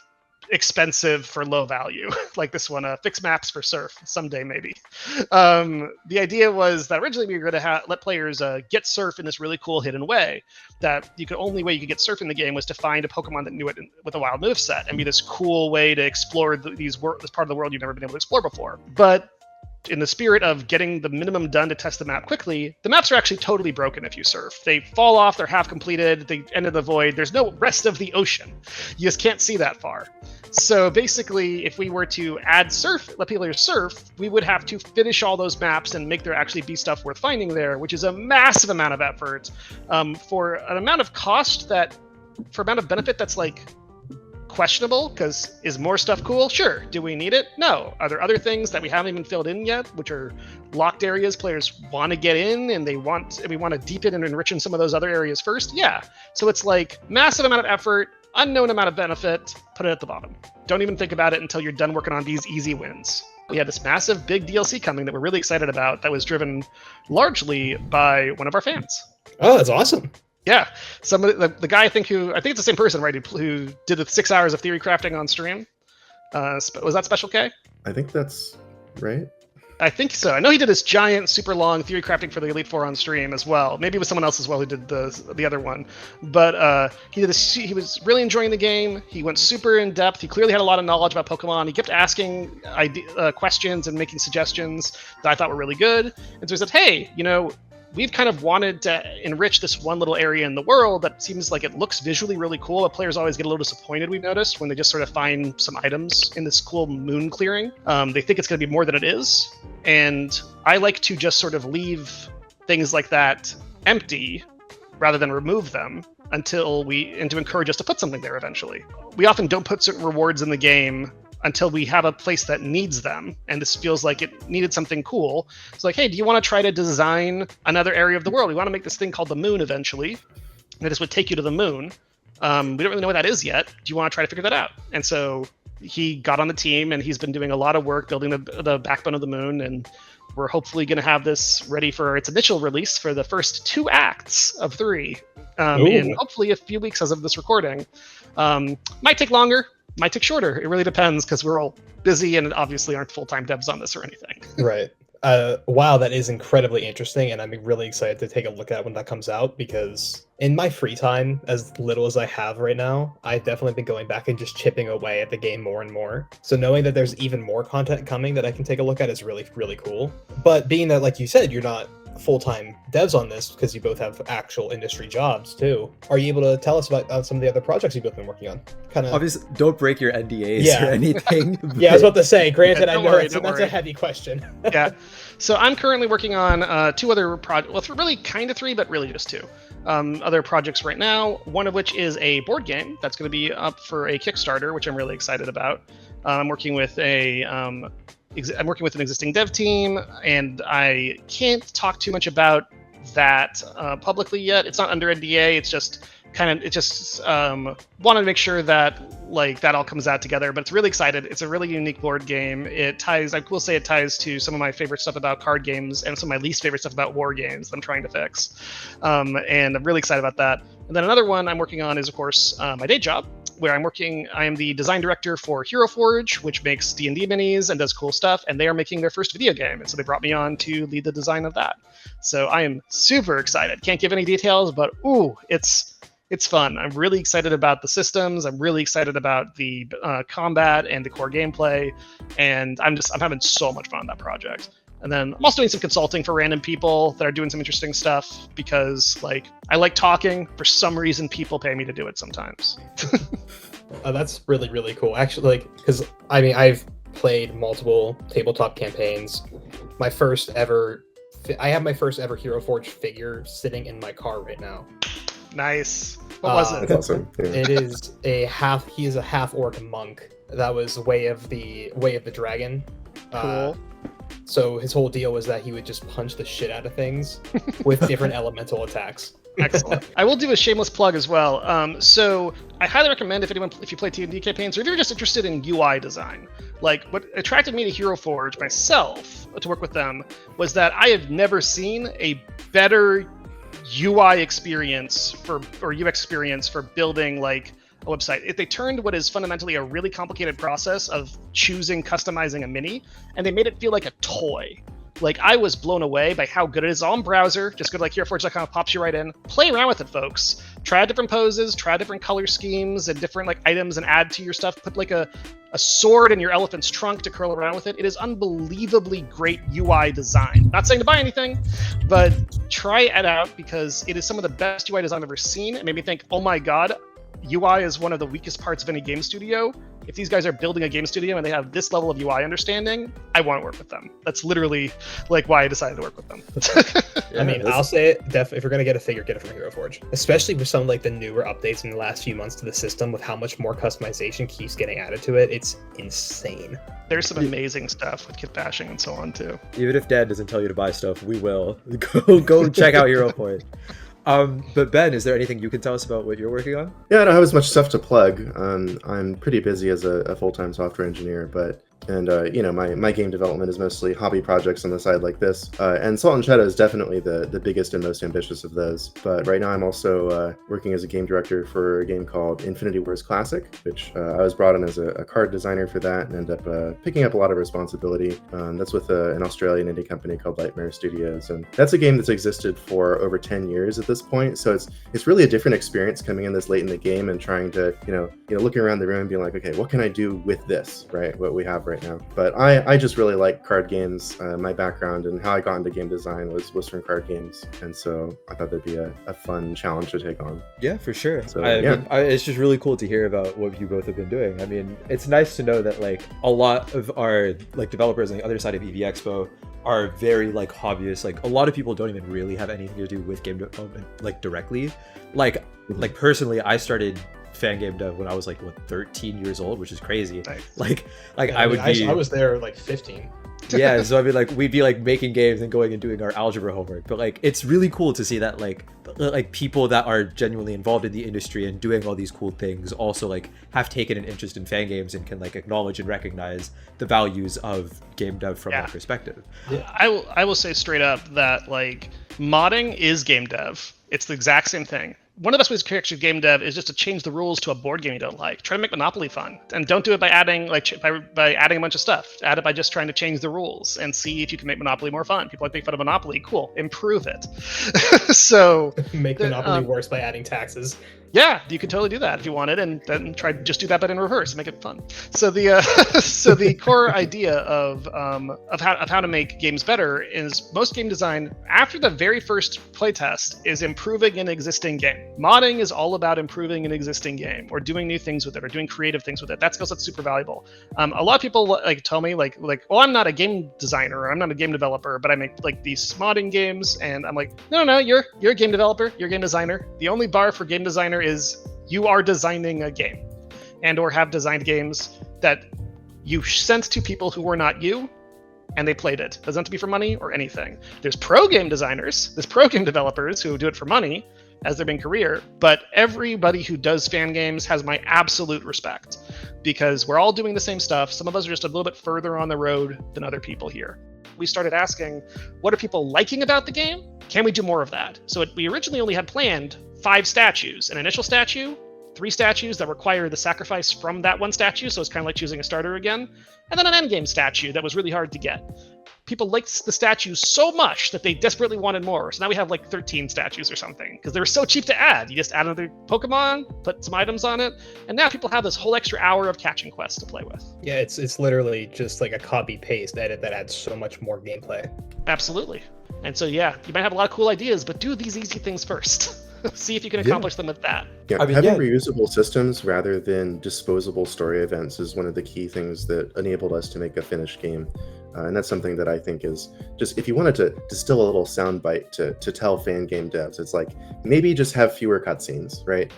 expensive for low value, like this one, fix maps for surf someday maybe. The idea was that originally we were going to let players get surf in this really cool hidden way. That only way you could get surf in the game was to find a Pokemon that knew it with a wild moveset, and be this cool way to explore this part of the world you've never been able to explore before. But in the spirit of getting the minimum done to test the map quickly, the maps are actually totally broken if you surf. They fall off, they're half completed, they enter the void, there's no rest of the ocean. You just can't see that far. So basically, if we were to add surf, let people surf, we would have to finish all those maps and make there actually be stuff worth finding there, which is a massive amount of effort for an amount of cost for amount of benefit that's questionable, because is more stuff cool? Sure. Do we need it? No. Are there other things that we haven't even filled in yet, which are locked areas players want to get in, and we want to deepen and enrich in some of those other areas first? Yeah. So it's massive amount of effort, unknown amount of benefit, put it at the bottom. Don't even think about it until you're done working on these easy wins. We had this massive big DLC coming that we're really excited about that was driven largely by one of our fans. Oh, that's awesome. Yeah, somebody, the guy I think it's the same person, right? Who did the 6 hours of theory crafting on stream. Was that Special K? I think that's right. I think so. I know he did this giant, super long theory crafting for the Elite Four on stream as well. Maybe it was someone else as well who did the other one. But he did this. He was really enjoying the game. He went super in depth. He clearly had a lot of knowledge about Pokemon. He kept asking questions and making suggestions that I thought were really good. And so he said, "Hey, we've kind of wanted to enrich this one little area in the world that seems like it looks visually really cool, but players always get a little disappointed, we've noticed, when they just sort of find some items in this cool moon clearing. They think it's going to be more than it is. And I like to just sort of leave things like that empty rather than remove them and to encourage us to put something there eventually. We often don't put certain rewards in the game until we have a place that needs them, and this feels like it needed something cool. It's like, hey, do you want to try to design another area of the world? We want to make this thing called the moon eventually, and this would take you to the moon. We don't really know what that is yet. Do you want to try to figure that out? And so he got on the team, and he's been doing a lot of work building the backbone of the moon, and we're hopefully going to have this ready for its initial release for the first 2 acts of 3 in hopefully a few weeks as of this recording. Might take longer, might take shorter. It really depends because we're all busy and obviously aren't full-time devs on this or anything. Right. Wow, that is incredibly interesting, and I'm really excited to take a look at when that comes out, because in my free time, as little as I have right now, I've definitely been going back and just chipping away at the game more and more. So knowing that there's even more content coming that I can take a look at is really, really cool. But being that, like you said, you're not full-time devs on this because you both have actual industry jobs too, are you able to tell us about some of the other projects you've both been working on? Kind of obviously, don't break your NDAs or anything. Yeah, I was about to say, granted, Yeah, I know don't that's a worry. heavy question. Yeah. So I'm currently working on 2 other projects, well, really kind of 3, but really just 2 other projects right now, one of which is a board game that's going to be up for a Kickstarter, which I'm really excited about. I'm working with an existing dev team, and I can't talk too much about that publicly yet. It's not under NDA. It's just wanted to make sure that that all comes out together. But it's really excited. It's a really unique board game. I will say it ties to some of my favorite stuff about card games and some of my least favorite stuff about war games that I'm trying to fix. And I'm really excited about that. And then another one I'm working on is, of course, my day job, where I am the design director for Hero Forge, which makes D&D minis and does cool stuff, and they are making their first video game, and so they brought me on to lead the design of that. So I am super excited. Can't give any details, but it's fun. I'm really excited about the systems. I'm really excited about the combat and the core gameplay, and I'm having so much fun on that project. And then I'm also doing some consulting for random people that are doing some interesting stuff because, I like talking. For some reason, people pay me to do it sometimes. That's really, really cool. Actually, because I've played multiple tabletop campaigns. I have my first ever Hero Forge figure sitting in my car right now. Nice. What was it? That's awesome. Yeah. It is he is a half orc monk. That was Way of the Dragon. Cool. So his whole deal was that he would just punch the shit out of things with different elemental attacks. Excellent. I will do a shameless plug as well. So I highly recommend if you play T&D campaigns, or if you're just interested in UI design. What attracted me to Hero Forge myself to work with them was that I have never seen a better UI experience or UX experience for building a website. If they turned what is fundamentally a really complicated process of customizing a mini, and they made it feel like a toy. I was blown away by how good it is. All in browser. Just go to heroforge.com, pops you right in. Play around with it, folks. Try out different poses, try out different color schemes and different items, and add to your stuff. Put a sword in your elephant's trunk to curl around with it. It is unbelievably great UI design. Not saying to buy anything, but try it out because it is some of the best UI design I've ever seen. It made me think, oh my god, UI is one of the weakest parts of any game studio. If these guys are building a game studio and they have this level of UI understanding, I want to work with them. That's literally why I decided to work with them. I'll say it, if you're going to get a figure, get it from Hero Forge. Especially with some the newer updates in the last few months to the system, with how much more customization keeps getting added to it. It's insane. There's some amazing stuff with kit bashing and so on too. Even if Dad doesn't tell you to buy stuff, we will. Go check out Hero Forge. But Ben, is there anything you can tell us about what you're working on? Yeah, I don't have as much stuff to plug. I'm pretty busy as a full-time software engineer, my game development is mostly hobby projects on the side like this. And Salt and Shadow is definitely the biggest and most ambitious of those. But right now I'm also working as a game director for a game called Infinity Wars Classic, which I was brought in as a card designer for that and ended up picking up a lot of responsibility. That's with an Australian indie company called Lightmare Studios. And that's a game that's existed for over 10 years at this point. So it's really a different experience coming in this late in the game and trying to, looking around the room and being like, okay, what can I do with this, right? What we have right now. But I just really like card games. My background and how I got into game design was from card games, and so I thought that'd be a fun challenge to take on. Yeah, for sure. So, I yeah. mean, it's just really cool to hear about what you both have been doing. I mean, it's nice to know that like a lot of our like developers on the other side of Eevee Expo are very like hobbyists. Like a lot of people don't even really have anything to do with game development like directly. Like personally, I started fan game dev when I was like 13 years old, which is crazy. Nice. Like Yeah, I was there like 15. Yeah, so I mean, like we'd be like making games and going and doing our algebra homework, but like it's really cool to see that like people that are genuinely involved in the industry and doing all these cool things also like have taken an interest in fan games and can like acknowledge and recognize the values of game dev from that perspective. Yeah. I will say straight up that like modding is game dev. It's the exact same thing. One of the best ways to actually game dev is just to change the rules to a board game you don't like. Try to make Monopoly fun, and don't do it by adding by adding a bunch of stuff. Add it by just trying to change the rules and see if you can make Monopoly more fun. People like making fun of Monopoly. Cool, improve it. So Make Monopoly worse by adding taxes. yeah, you could totally do that if you wanted, and then just do that but in reverse, make it fun. So the so the core idea of how to make games better is most game design after the very first playtest is improving an existing game. Modding is all about improving an existing game or doing new things with it or doing creative things with it. That skill set's super valuable. A lot of people like tell me like, well, I'm not a game designer or I'm not a game developer, but I make like these modding games, and I'm like, no, you're a game developer, you're a game designer. The only bar for game designer is you are designing a game and or have designed games that you sent to people who were not you and they played it. Doesn't have to be for money or anything. There's pro game designers, there's pro game developers who do it for money as their main career, but everybody who does fan games has my absolute respect because we're all doing the same stuff. Some of us are just a little bit further on the road than other people here. We started asking, what are people liking about the game? Can we do more of that? So we originally only had planned 5 statues, an initial statue, 3 statues that require the sacrifice from that one statue, so it's kind of like choosing a starter again, and then an endgame statue that was really hard to get. People liked the statues so much that they desperately wanted more, so now we have like 13 statues or something, because they were so cheap to add. You just add another Pokemon, put some items on it, and now people have this whole extra hour of catching quests to play with. Yeah, it's literally just like a copy-paste edit that adds so much more gameplay. Absolutely. And so yeah, you might have a lot of cool ideas, but do these easy things first. See if you can accomplish them with that. Yeah, I mean, having yeah. reusable systems rather than disposable story events is one of the key things that enabled us to make a finished game. And that's something that I think is just, if you wanted to distill a little soundbite to tell fan game devs, it's like maybe just have fewer cutscenes, right?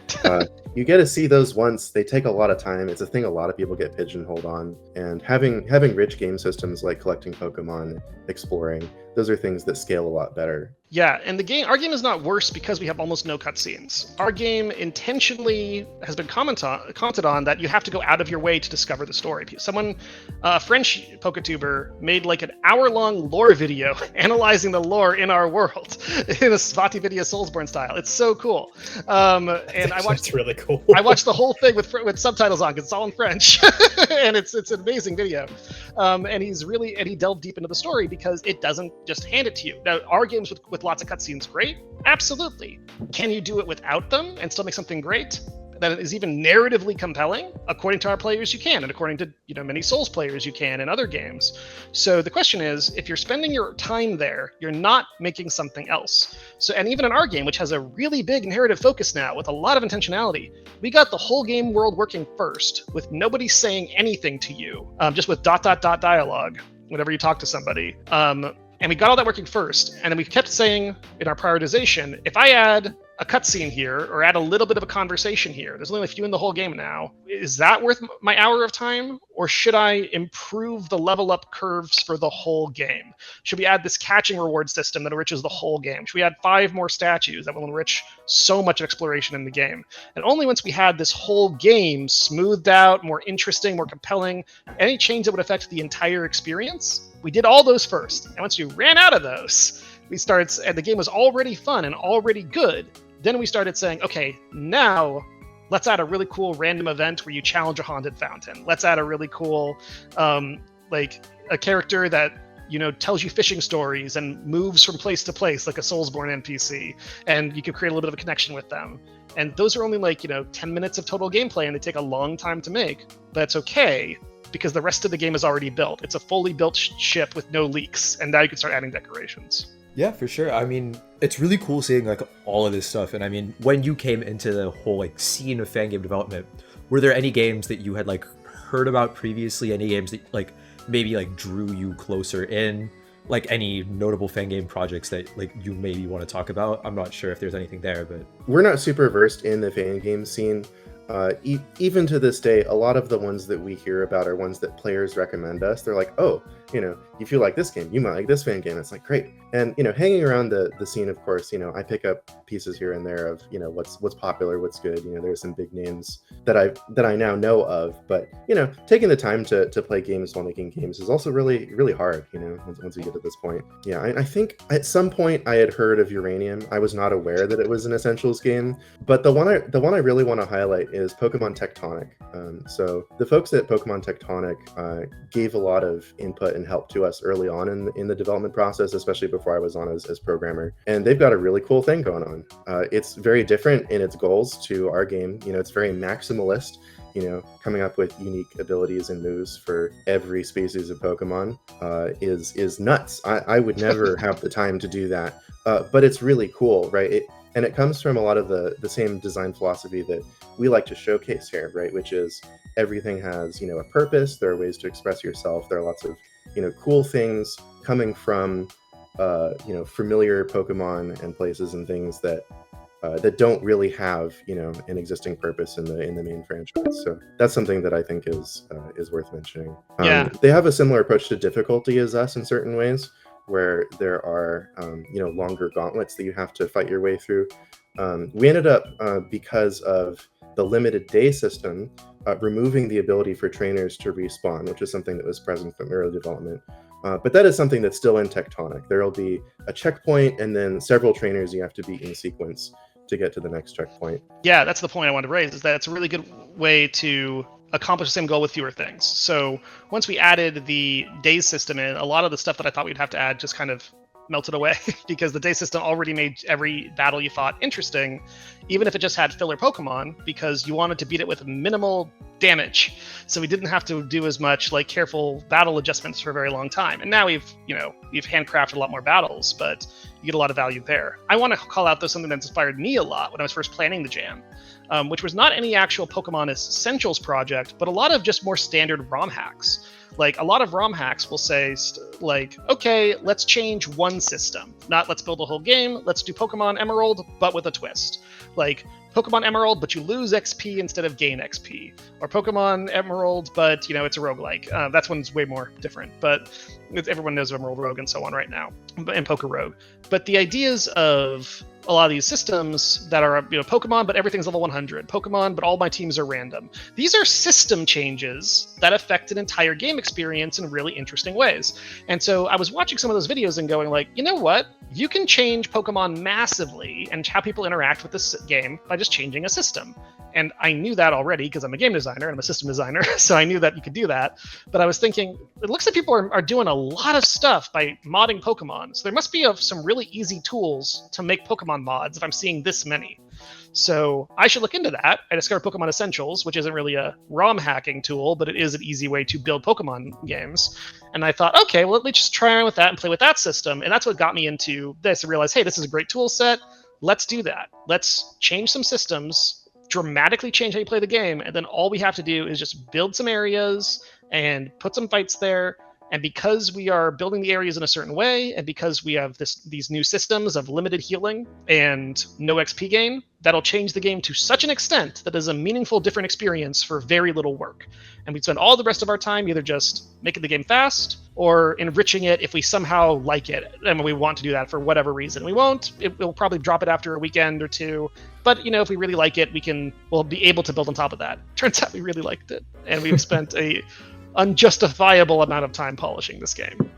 You get to see those once. They take a lot of time. It's a thing a lot of people get pigeonholed on. And having rich game systems like collecting Pokemon, exploring, those are things that scale a lot better. Yeah, and our game is not worse because we have almost no cutscenes. Our game intentionally has been commented on that you have to go out of your way to discover the story. Someone, a French PokeTuber, made like an hour-long lore video analyzing the lore in our world in a Svati Video Soulsborne style. It's so cool. And I watched. It's really cool. I watched the whole thing with subtitles on because it's all in French, and it's an amazing video. And he delved deep into the story because it doesn't just hand it to you. Now, our games with lots of cutscenes, great, absolutely. Can you do it without them and still make something great that is even narratively compelling? According to our players, you can, and according to many Souls players, you can in other games. So the question is, if you're spending your time there, you're not making something else. So, and even in our game, which has a really big narrative focus now with a lot of intentionality, we got the whole game world working first with nobody saying anything to you, just with ... dialogue whenever you talk to somebody. And we got all that working first, and then we kept saying in our prioritization, if I add a cutscene here or add a little bit of a conversation here, there's only a few in the whole game now, is that worth my hour of time? Or should I improve the level up curves for the whole game? Should we add this catching reward system that enriches the whole game? Should we add 5 more statues that will enrich so much exploration in the game? And only once we had this whole game smoothed out, more interesting, more compelling, any change that would affect the entire experience, we did all those first. And once we ran out of those, and the game was already fun and already good, then we started saying, okay, now let's add a really cool random event where you challenge a haunted fountain. Let's add a really cool, like a character that, tells you fishing stories and moves from place to place like a Soulsborne NPC. And you can create a little bit of a connection with them. And those are only 10 minutes of total gameplay and they take a long time to make, but it's okay because the rest of the game is already built. It's a fully built ship with no leaks, and now you can start adding decorations. Yeah, for sure. I mean, it's really cool seeing like all of this stuff. And I mean, when you came into the whole like scene of fan game development, were there any games that you had like heard about previously? Any games that like maybe like drew you closer in? Like any notable fan game projects that like you maybe want to talk about? I'm not sure if there's anything there, but We're not super versed in the fan game scene. Even to this day, a lot of the ones that we hear about are ones that players recommend us. They're like, oh, if you like this game, you might like this fan game. It's like, great. And, hanging around the scene, of course, I pick up pieces here and there of, what's popular, what's good. There's some big names that I now know of. But, taking the time to play games while making games is also really, really hard, once you get to this point. Yeah, I think at some point I had heard of Uranium. I was not aware that it was an Essentials game. But the one I really want to highlight is Pokemon Tectonic. So the folks at Pokemon Tectonic gave a lot of input and help to us early on in the development process, especially before I was on as programmer. And they've got a really cool thing going on. It's very different in its goals to our game. It's very maximalist, coming up with unique abilities and moves for every species of Pokemon is nuts. I would never have the time to do that. But it's really cool, right? And it comes from a lot of the same design philosophy that we like to showcase here, right? Which is everything has, a purpose. There are ways to express yourself. There are lots of, cool things coming from, familiar Pokemon and places and things that don't really have, an existing purpose in the main franchise. So that's something that I think is worth mentioning. They have a similar approach to difficulty as us in certain ways, where there are, longer gauntlets that you have to fight your way through. We ended up, because of the limited day system, removing the ability for trainers to respawn, which is something that was present from early development. But that is something that's still in Tectonic. There will be a checkpoint and then several trainers you have to beat in sequence to get to the next checkpoint. Yeah, that's the point I wanted to raise, is that it's a really good way to accomplish the same goal with fewer things. So once we added the days system in, a lot of the stuff that I thought we'd have to add just kind of melted away because the day system already made every battle you fought interesting, even if it just had filler Pokemon, because you wanted to beat it with minimal damage. So we didn't have to do as much like careful battle adjustments for a very long time. And now we've handcrafted a lot more battles, but you get a lot of value there. I want to call out though something that inspired me a lot when I was first planning the jam, which was not any actual Pokemon Essentials project, but a lot of just more standard ROM hacks. Like a lot of ROM hacks will say okay, let's change one system. Not let's build a whole game. Let's do Pokemon Emerald, but with a twist. Like Pokemon Emerald, but you lose XP instead of gain XP. Or Pokemon Emerald, but it's a roguelike. That one's way more different. But everyone knows Emerald Rogue and so on right now, and Poke Rogue. But the ideas of a lot of these systems that are Pokemon, but everything's level 100. Pokemon, but all my teams are random. These are system changes that affect an entire game experience in really interesting ways. And so I was watching some of those videos and going like, you know what? You can change Pokemon massively and how people interact with this game by just changing a system. And I knew that already because I'm a game designer and I'm a system designer, so I knew that you could do that. But I was thinking, it looks like people are doing a lot of stuff by modding Pokemon. So there must be some really easy tools to make Pokemon mods if I'm seeing this many. So I should look into that. I discovered Pokemon Essentials, which isn't really a ROM hacking tool, but it is an easy way to build Pokemon games. And I thought, okay, well, let me just try around with that and play with that system. And that's what got me into this. I realized, hey, this is a great tool set. Let's do that. Let's change some systems, dramatically change how you play the game, and then all we have to do is just build some areas and put some fights there. And because we are building the areas in a certain way, and because we have these new systems of limited healing and no XP gain, that'll change the game to such an extent that is a meaningful, different experience for very little work. And we spend all the rest of our time either just making the game fast or enriching it if we somehow like it and we want to do that for whatever reason. We won't. We'll probably drop it after a weekend or two. But if we really like it, we'll be able to build on top of that. Turns out we really liked it, and we've spent a unjustifiable amount of time polishing this game.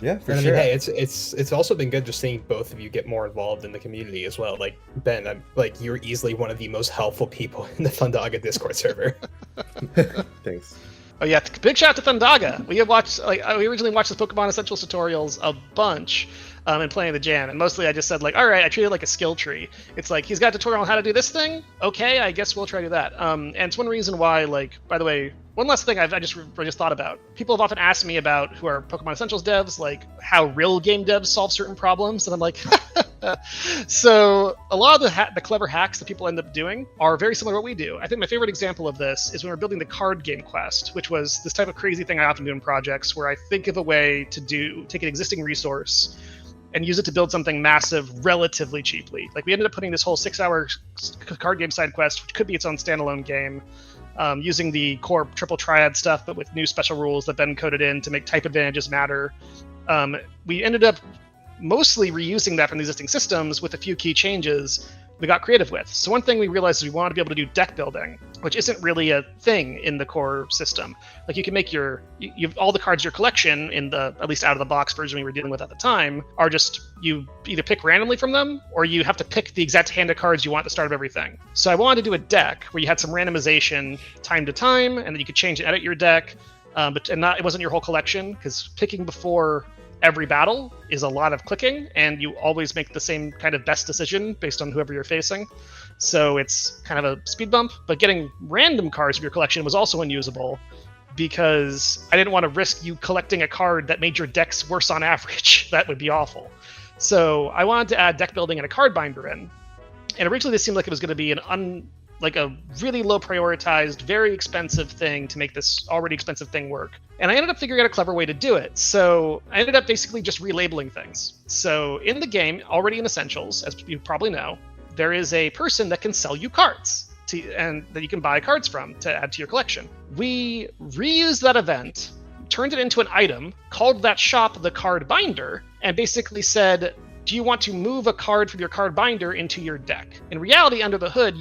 Yeah, for and sure. I mean, hey, it's also been good just seeing both of you get more involved in the community as well. Like Ben, you're easily one of the most helpful people in the Thundaga Discord server. Thanks. Oh yeah, big shout out to Thundaga. We originally watched the Pokemon Essentials tutorials a bunch. And playing the jam, and mostly I just said all right, I treat it like a skill tree. It's like he's got a tutorial on how to do this thing. Okay, I guess we'll try to do that. And it's one reason why, by the way, One last thing I just thought about. People have often asked me about, who are Pokemon Essentials devs, like how real game devs solve certain problems, and I'm like, so a lot of the clever hacks that people end up doing are very similar to what we do. I think my favorite example of this is when we're building the card game quest, which was this type of crazy thing I often do in projects where I think of a way to take an existing resource and use it to build something massive relatively cheaply. Like we ended up putting this whole 6-hour card game side quest, which could be its own standalone game, using the core triple triad stuff, but with new special rules that Ben coded in to make type advantages matter. We ended up mostly reusing that from the existing systems with a few key changes we got creative with. So one thing we realized is we wanted to be able to do deck building, which isn't really a thing in the core system. Like you can make you've all the cards in your collection in the, at least out of the box version we were dealing with at the time, are just, you either pick randomly from them or you have to pick the exact hand of cards you want at the start of everything. So I wanted to do a deck where you had some randomization time to time, and then you could change and edit your deck, it wasn't your whole collection, because picking before every battle is a lot of clicking, and you always make the same kind of best decision based on whoever you're facing. So it's kind of a speed bump, but getting random cards from your collection was also unusable because I didn't want to risk you collecting a card that made your decks worse on average. That would be awful. So I wanted to add deck building and a card binder in. And originally this seemed like it was going to be a really low prioritized, very expensive thing to make this already expensive thing work. And I ended up figuring out a clever way to do it. So I ended up basically just relabeling things. So in the game, already in Essentials, as you probably know, there is a person that can sell you cards and that you can buy cards from to add to your collection. We reused that event, turned it into an item, called that shop the card binder, and basically said, do you want to move a card from your card binder into your deck? In reality, under the hood,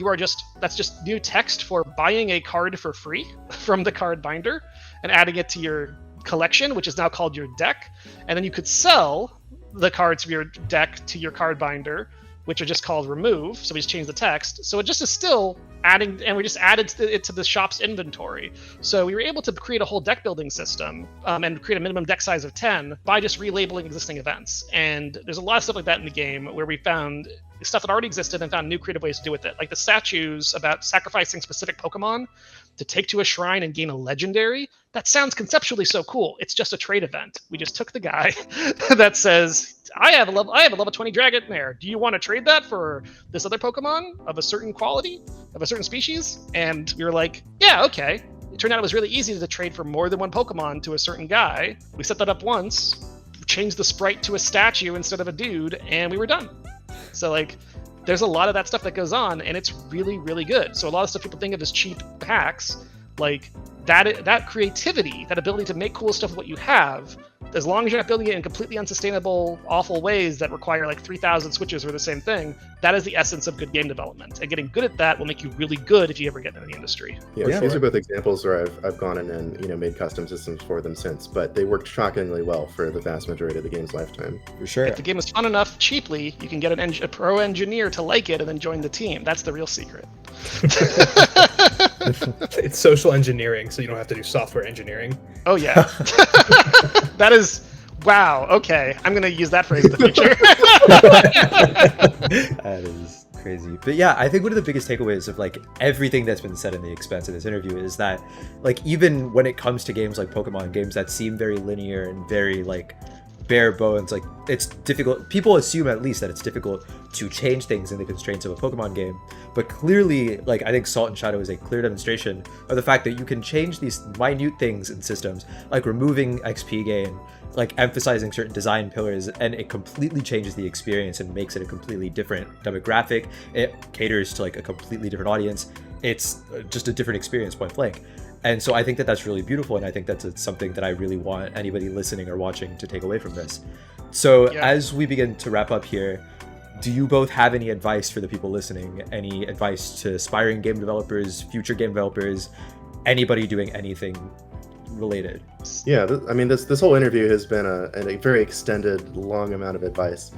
that's just new text for buying a card for free from the card binder and adding it to your collection, which is now called your deck. And then you could sell the cards from your deck to your card binder, which are just called remove. So we just changed the text. So it just is still adding, and we just added it to the shop's inventory. So we were able to create a whole deck building system and create a minimum deck size of 10 by just relabeling existing events. And there's a lot of stuff like that in the game where we found stuff that already existed and found new creative ways to do with it. Like the statues about sacrificing specific Pokemon to take to a shrine and gain a legendary. That sounds conceptually so cool. It's just a trade event. We just took the guy that says, I have a level 20 Dragonair. Do you want to trade that for this other Pokemon of a certain quality, of a certain species? And we were like, yeah, okay. It turned out it was really easy to trade for more than one Pokemon to a certain guy. We set that up once, changed the sprite to a statue instead of a dude, and we were done. So like, there's a lot of that stuff that goes on, and it's really, really good. So a lot of stuff people think of as cheap hacks, like that creativity, that ability to make cool stuff with what you have, as long as you're not building it in completely unsustainable, awful ways that require like 3,000 switches for the same thing, that is the essence of good game development. And getting good at that will make you really good if you ever get into the industry. Yeah, these are both examples where I've gone in and made custom systems for them since, but they worked shockingly well for the vast majority of the game's lifetime. For sure. If the game is fun enough cheaply, you can get a pro engineer to like it and then join the team. That's the real secret. It's social engineering, so you don't have to do software engineering. Oh yeah. That is, wow, okay. I'm going to use that phrase in the future. That is crazy. But yeah, I think one of the biggest takeaways of like everything that's been said in the expanse of this interview is that like even when it comes to games like Pokemon, games that seem very linear and very like bare bones, like it's difficult, people assume at least that it's difficult to change things in the constraints of a Pokemon game, but clearly like I think Salt and Shadow is a clear demonstration of the fact that you can change these minute things in systems, like removing XP gain, like emphasizing certain design pillars, and it completely changes the experience and makes it a completely different demographic. It caters to like a completely different audience. It's just a different experience, point blank. And so I think that that's really beautiful, and I think that's something that I really want anybody listening or watching to take away from this. So as we begin to wrap up here, do you both have any advice for the people listening? Any advice to aspiring game developers, future game developers, anybody doing anything related? Yeah, this whole interview has been a very extended, long amount of advice,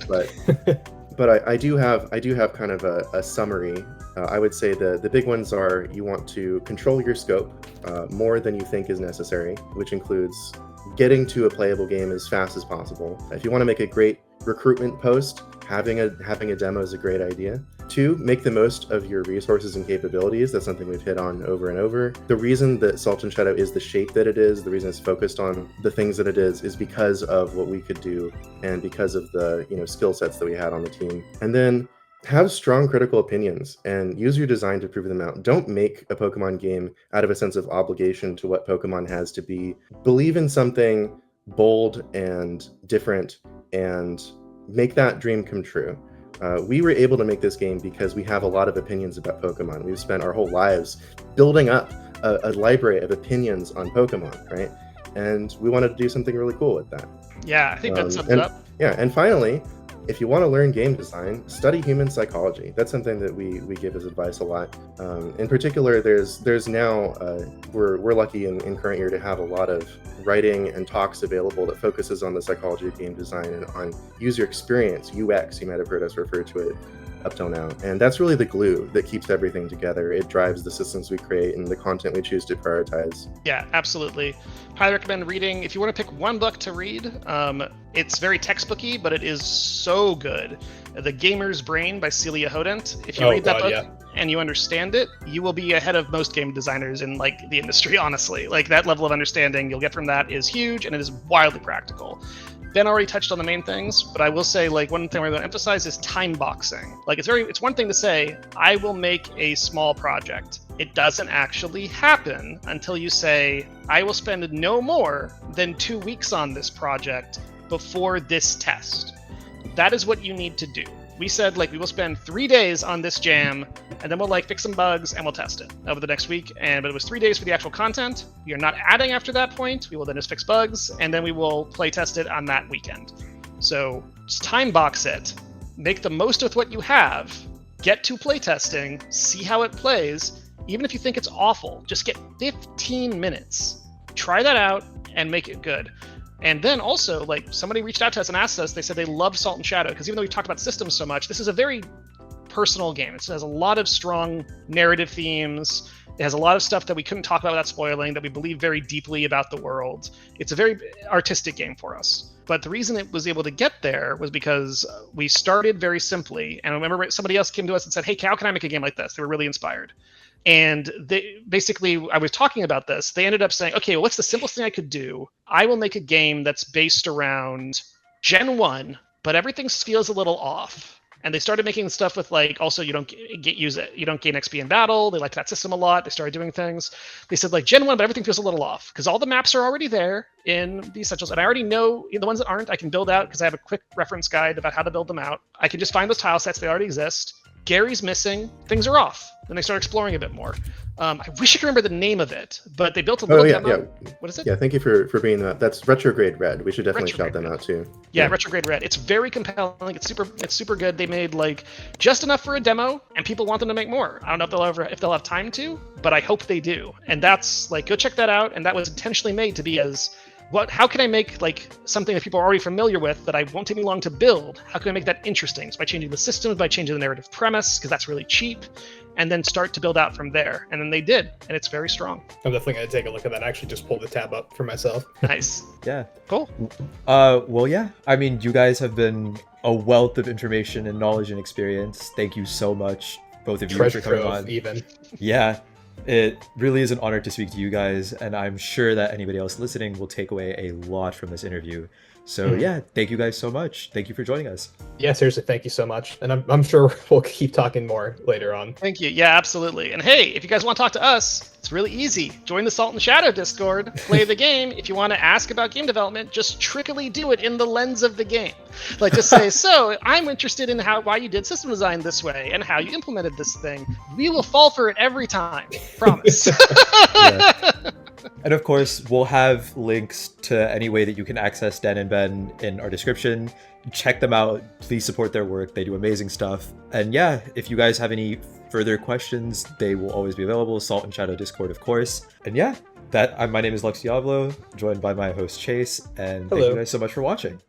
but I do have kind of a summary. I would say the big ones are: you want to control your scope more than you think is necessary, which includes getting to a playable game as fast as possible. If you want to make a great recruitment post, having a demo is a great idea. 2, make the most of your resources and capabilities. That's something we've hit on over and over. The reason that Salt and Shadow is the shape that it is, the reason it's focused on the things that it is because of what we could do and because of the skill sets that we had on the team. And then have strong critical opinions and use your design to prove them out. Don't make a Pokemon game out of a sense of obligation to what Pokemon has to be. Believe in something bold and different and make that dream come true. We were able to make this game because we have a lot of opinions about Pokemon. We've spent our whole lives building up a library of opinions on Pokemon, right? And we wanted to do something really cool with that. Yeah, I think that sums it up. Yeah, and finally, if you want to learn game design, study human psychology. That's something that we give as advice a lot. In particular, there's now, we're lucky in current year to have a lot of writing and talks available that focuses on the psychology of game design and on user experience, UX, you might have heard us refer to it up till now. And that's really the glue that keeps everything together. It drives the systems we create and the content we choose to prioritize. Yeah, absolutely. Highly recommend reading. If you want to pick one book to read, it's very textbooky, but it is so good. The Gamer's Brain by Celia Hodent. If you read that book and you understand it, you will be ahead of most game designers in the industry, honestly. That level of understanding you'll get from that is huge, and it is wildly practical. Ben already touched on the main things, but I will say one thing we're going to emphasize is time boxing. It's one thing to say, I will make a small project. It doesn't actually happen until you say, I will spend no more than 2 weeks on this project before this test. That is what you need to do. We said we will spend 3 days on this jam, and then we'll fix some bugs and we'll test it over the next week. But it was 3 days for the actual content. We are not adding after that point. We will then just fix bugs, and then we will play test it on that weekend. So just time box it, make the most of what you have, get to play testing, see how it plays. Even if you think it's awful, just get 15 minutes. Try that out and make it good. And then also, somebody reached out to us and asked us, they said they loved Salt and Shadow, because even though we talked about systems so much, this is a very personal game. It has a lot of strong narrative themes. It has a lot of stuff that we couldn't talk about without spoiling, that we believe very deeply about the world. It's a very artistic game for us. But the reason it was able to get there was because we started very simply. And I remember somebody else came to us and said, hey, how can I make a game like this? They were really inspired. And they basically, I was talking about this. They ended up saying, okay, well, what's the simplest thing I could do? I will make a game that's based around Gen 1, but everything feels a little off. And they started making stuff with also you don't gain XP in battle. They liked that system a lot. They started doing things. They said Gen 1, but everything feels a little off because all the maps are already there in the essentials. And I already know the ones that aren't, I can build out because I have a quick reference guide about how to build them out. I can just find those tile sets. They already exist. Gary's missing. Things are off. Then they start exploring a bit more. I wish I could remember the name of it, but they built a little demo. Yeah. What is it? Yeah, thank you for bringing that. That's Retrograde Red. We should definitely shout them out too. Yeah, Retrograde Red. It's very compelling. It's super good. They made just enough for a demo, and people want them to make more. I don't know if they'll have time to, but I hope they do. And that's go check that out. And that was intentionally made to be as how can I make something that people are already familiar with that I won't take me long to build? How can I make that interesting? So by changing the systems, by changing the narrative premise, because that's really cheap, and then start to build out from there. And then they did, and it's very strong. I'm definitely going to take a look at that. I actually just pulled the tab up for myself. Nice. Yeah. Cool. Well, yeah. I mean, you guys have been a wealth of information and knowledge and experience. Thank you so much, both of you, Treasure for coming trove, on. even. Yeah. It really is an honor to speak to you guys, and I'm sure that anybody else listening will take away a lot from this interview. So yeah, thank you guys so much. Thank you for joining us. Yeah, seriously, thank you so much. And I'm sure we'll keep talking more later on. Thank you. Yeah, absolutely. And hey, if you guys want to talk to us, it's really easy. Join the Salt and Shadow Discord, play the game. If you want to ask about game development, just trickily do it in the lens of the game. Just say, so I'm interested in why you did system design this way and how you implemented this thing. We will fall for it every time. Promise. Yeah. And of course, we'll have links to any way that you can access Dan and Ben in our description. Check them out. Please support their work. They do amazing stuff. And yeah, if you guys have any further questions, they will always be available. Salt and Shadow Discord, of course. And yeah, my name is Lux Diablo, joined by my host Chase. And thank you guys so much for watching.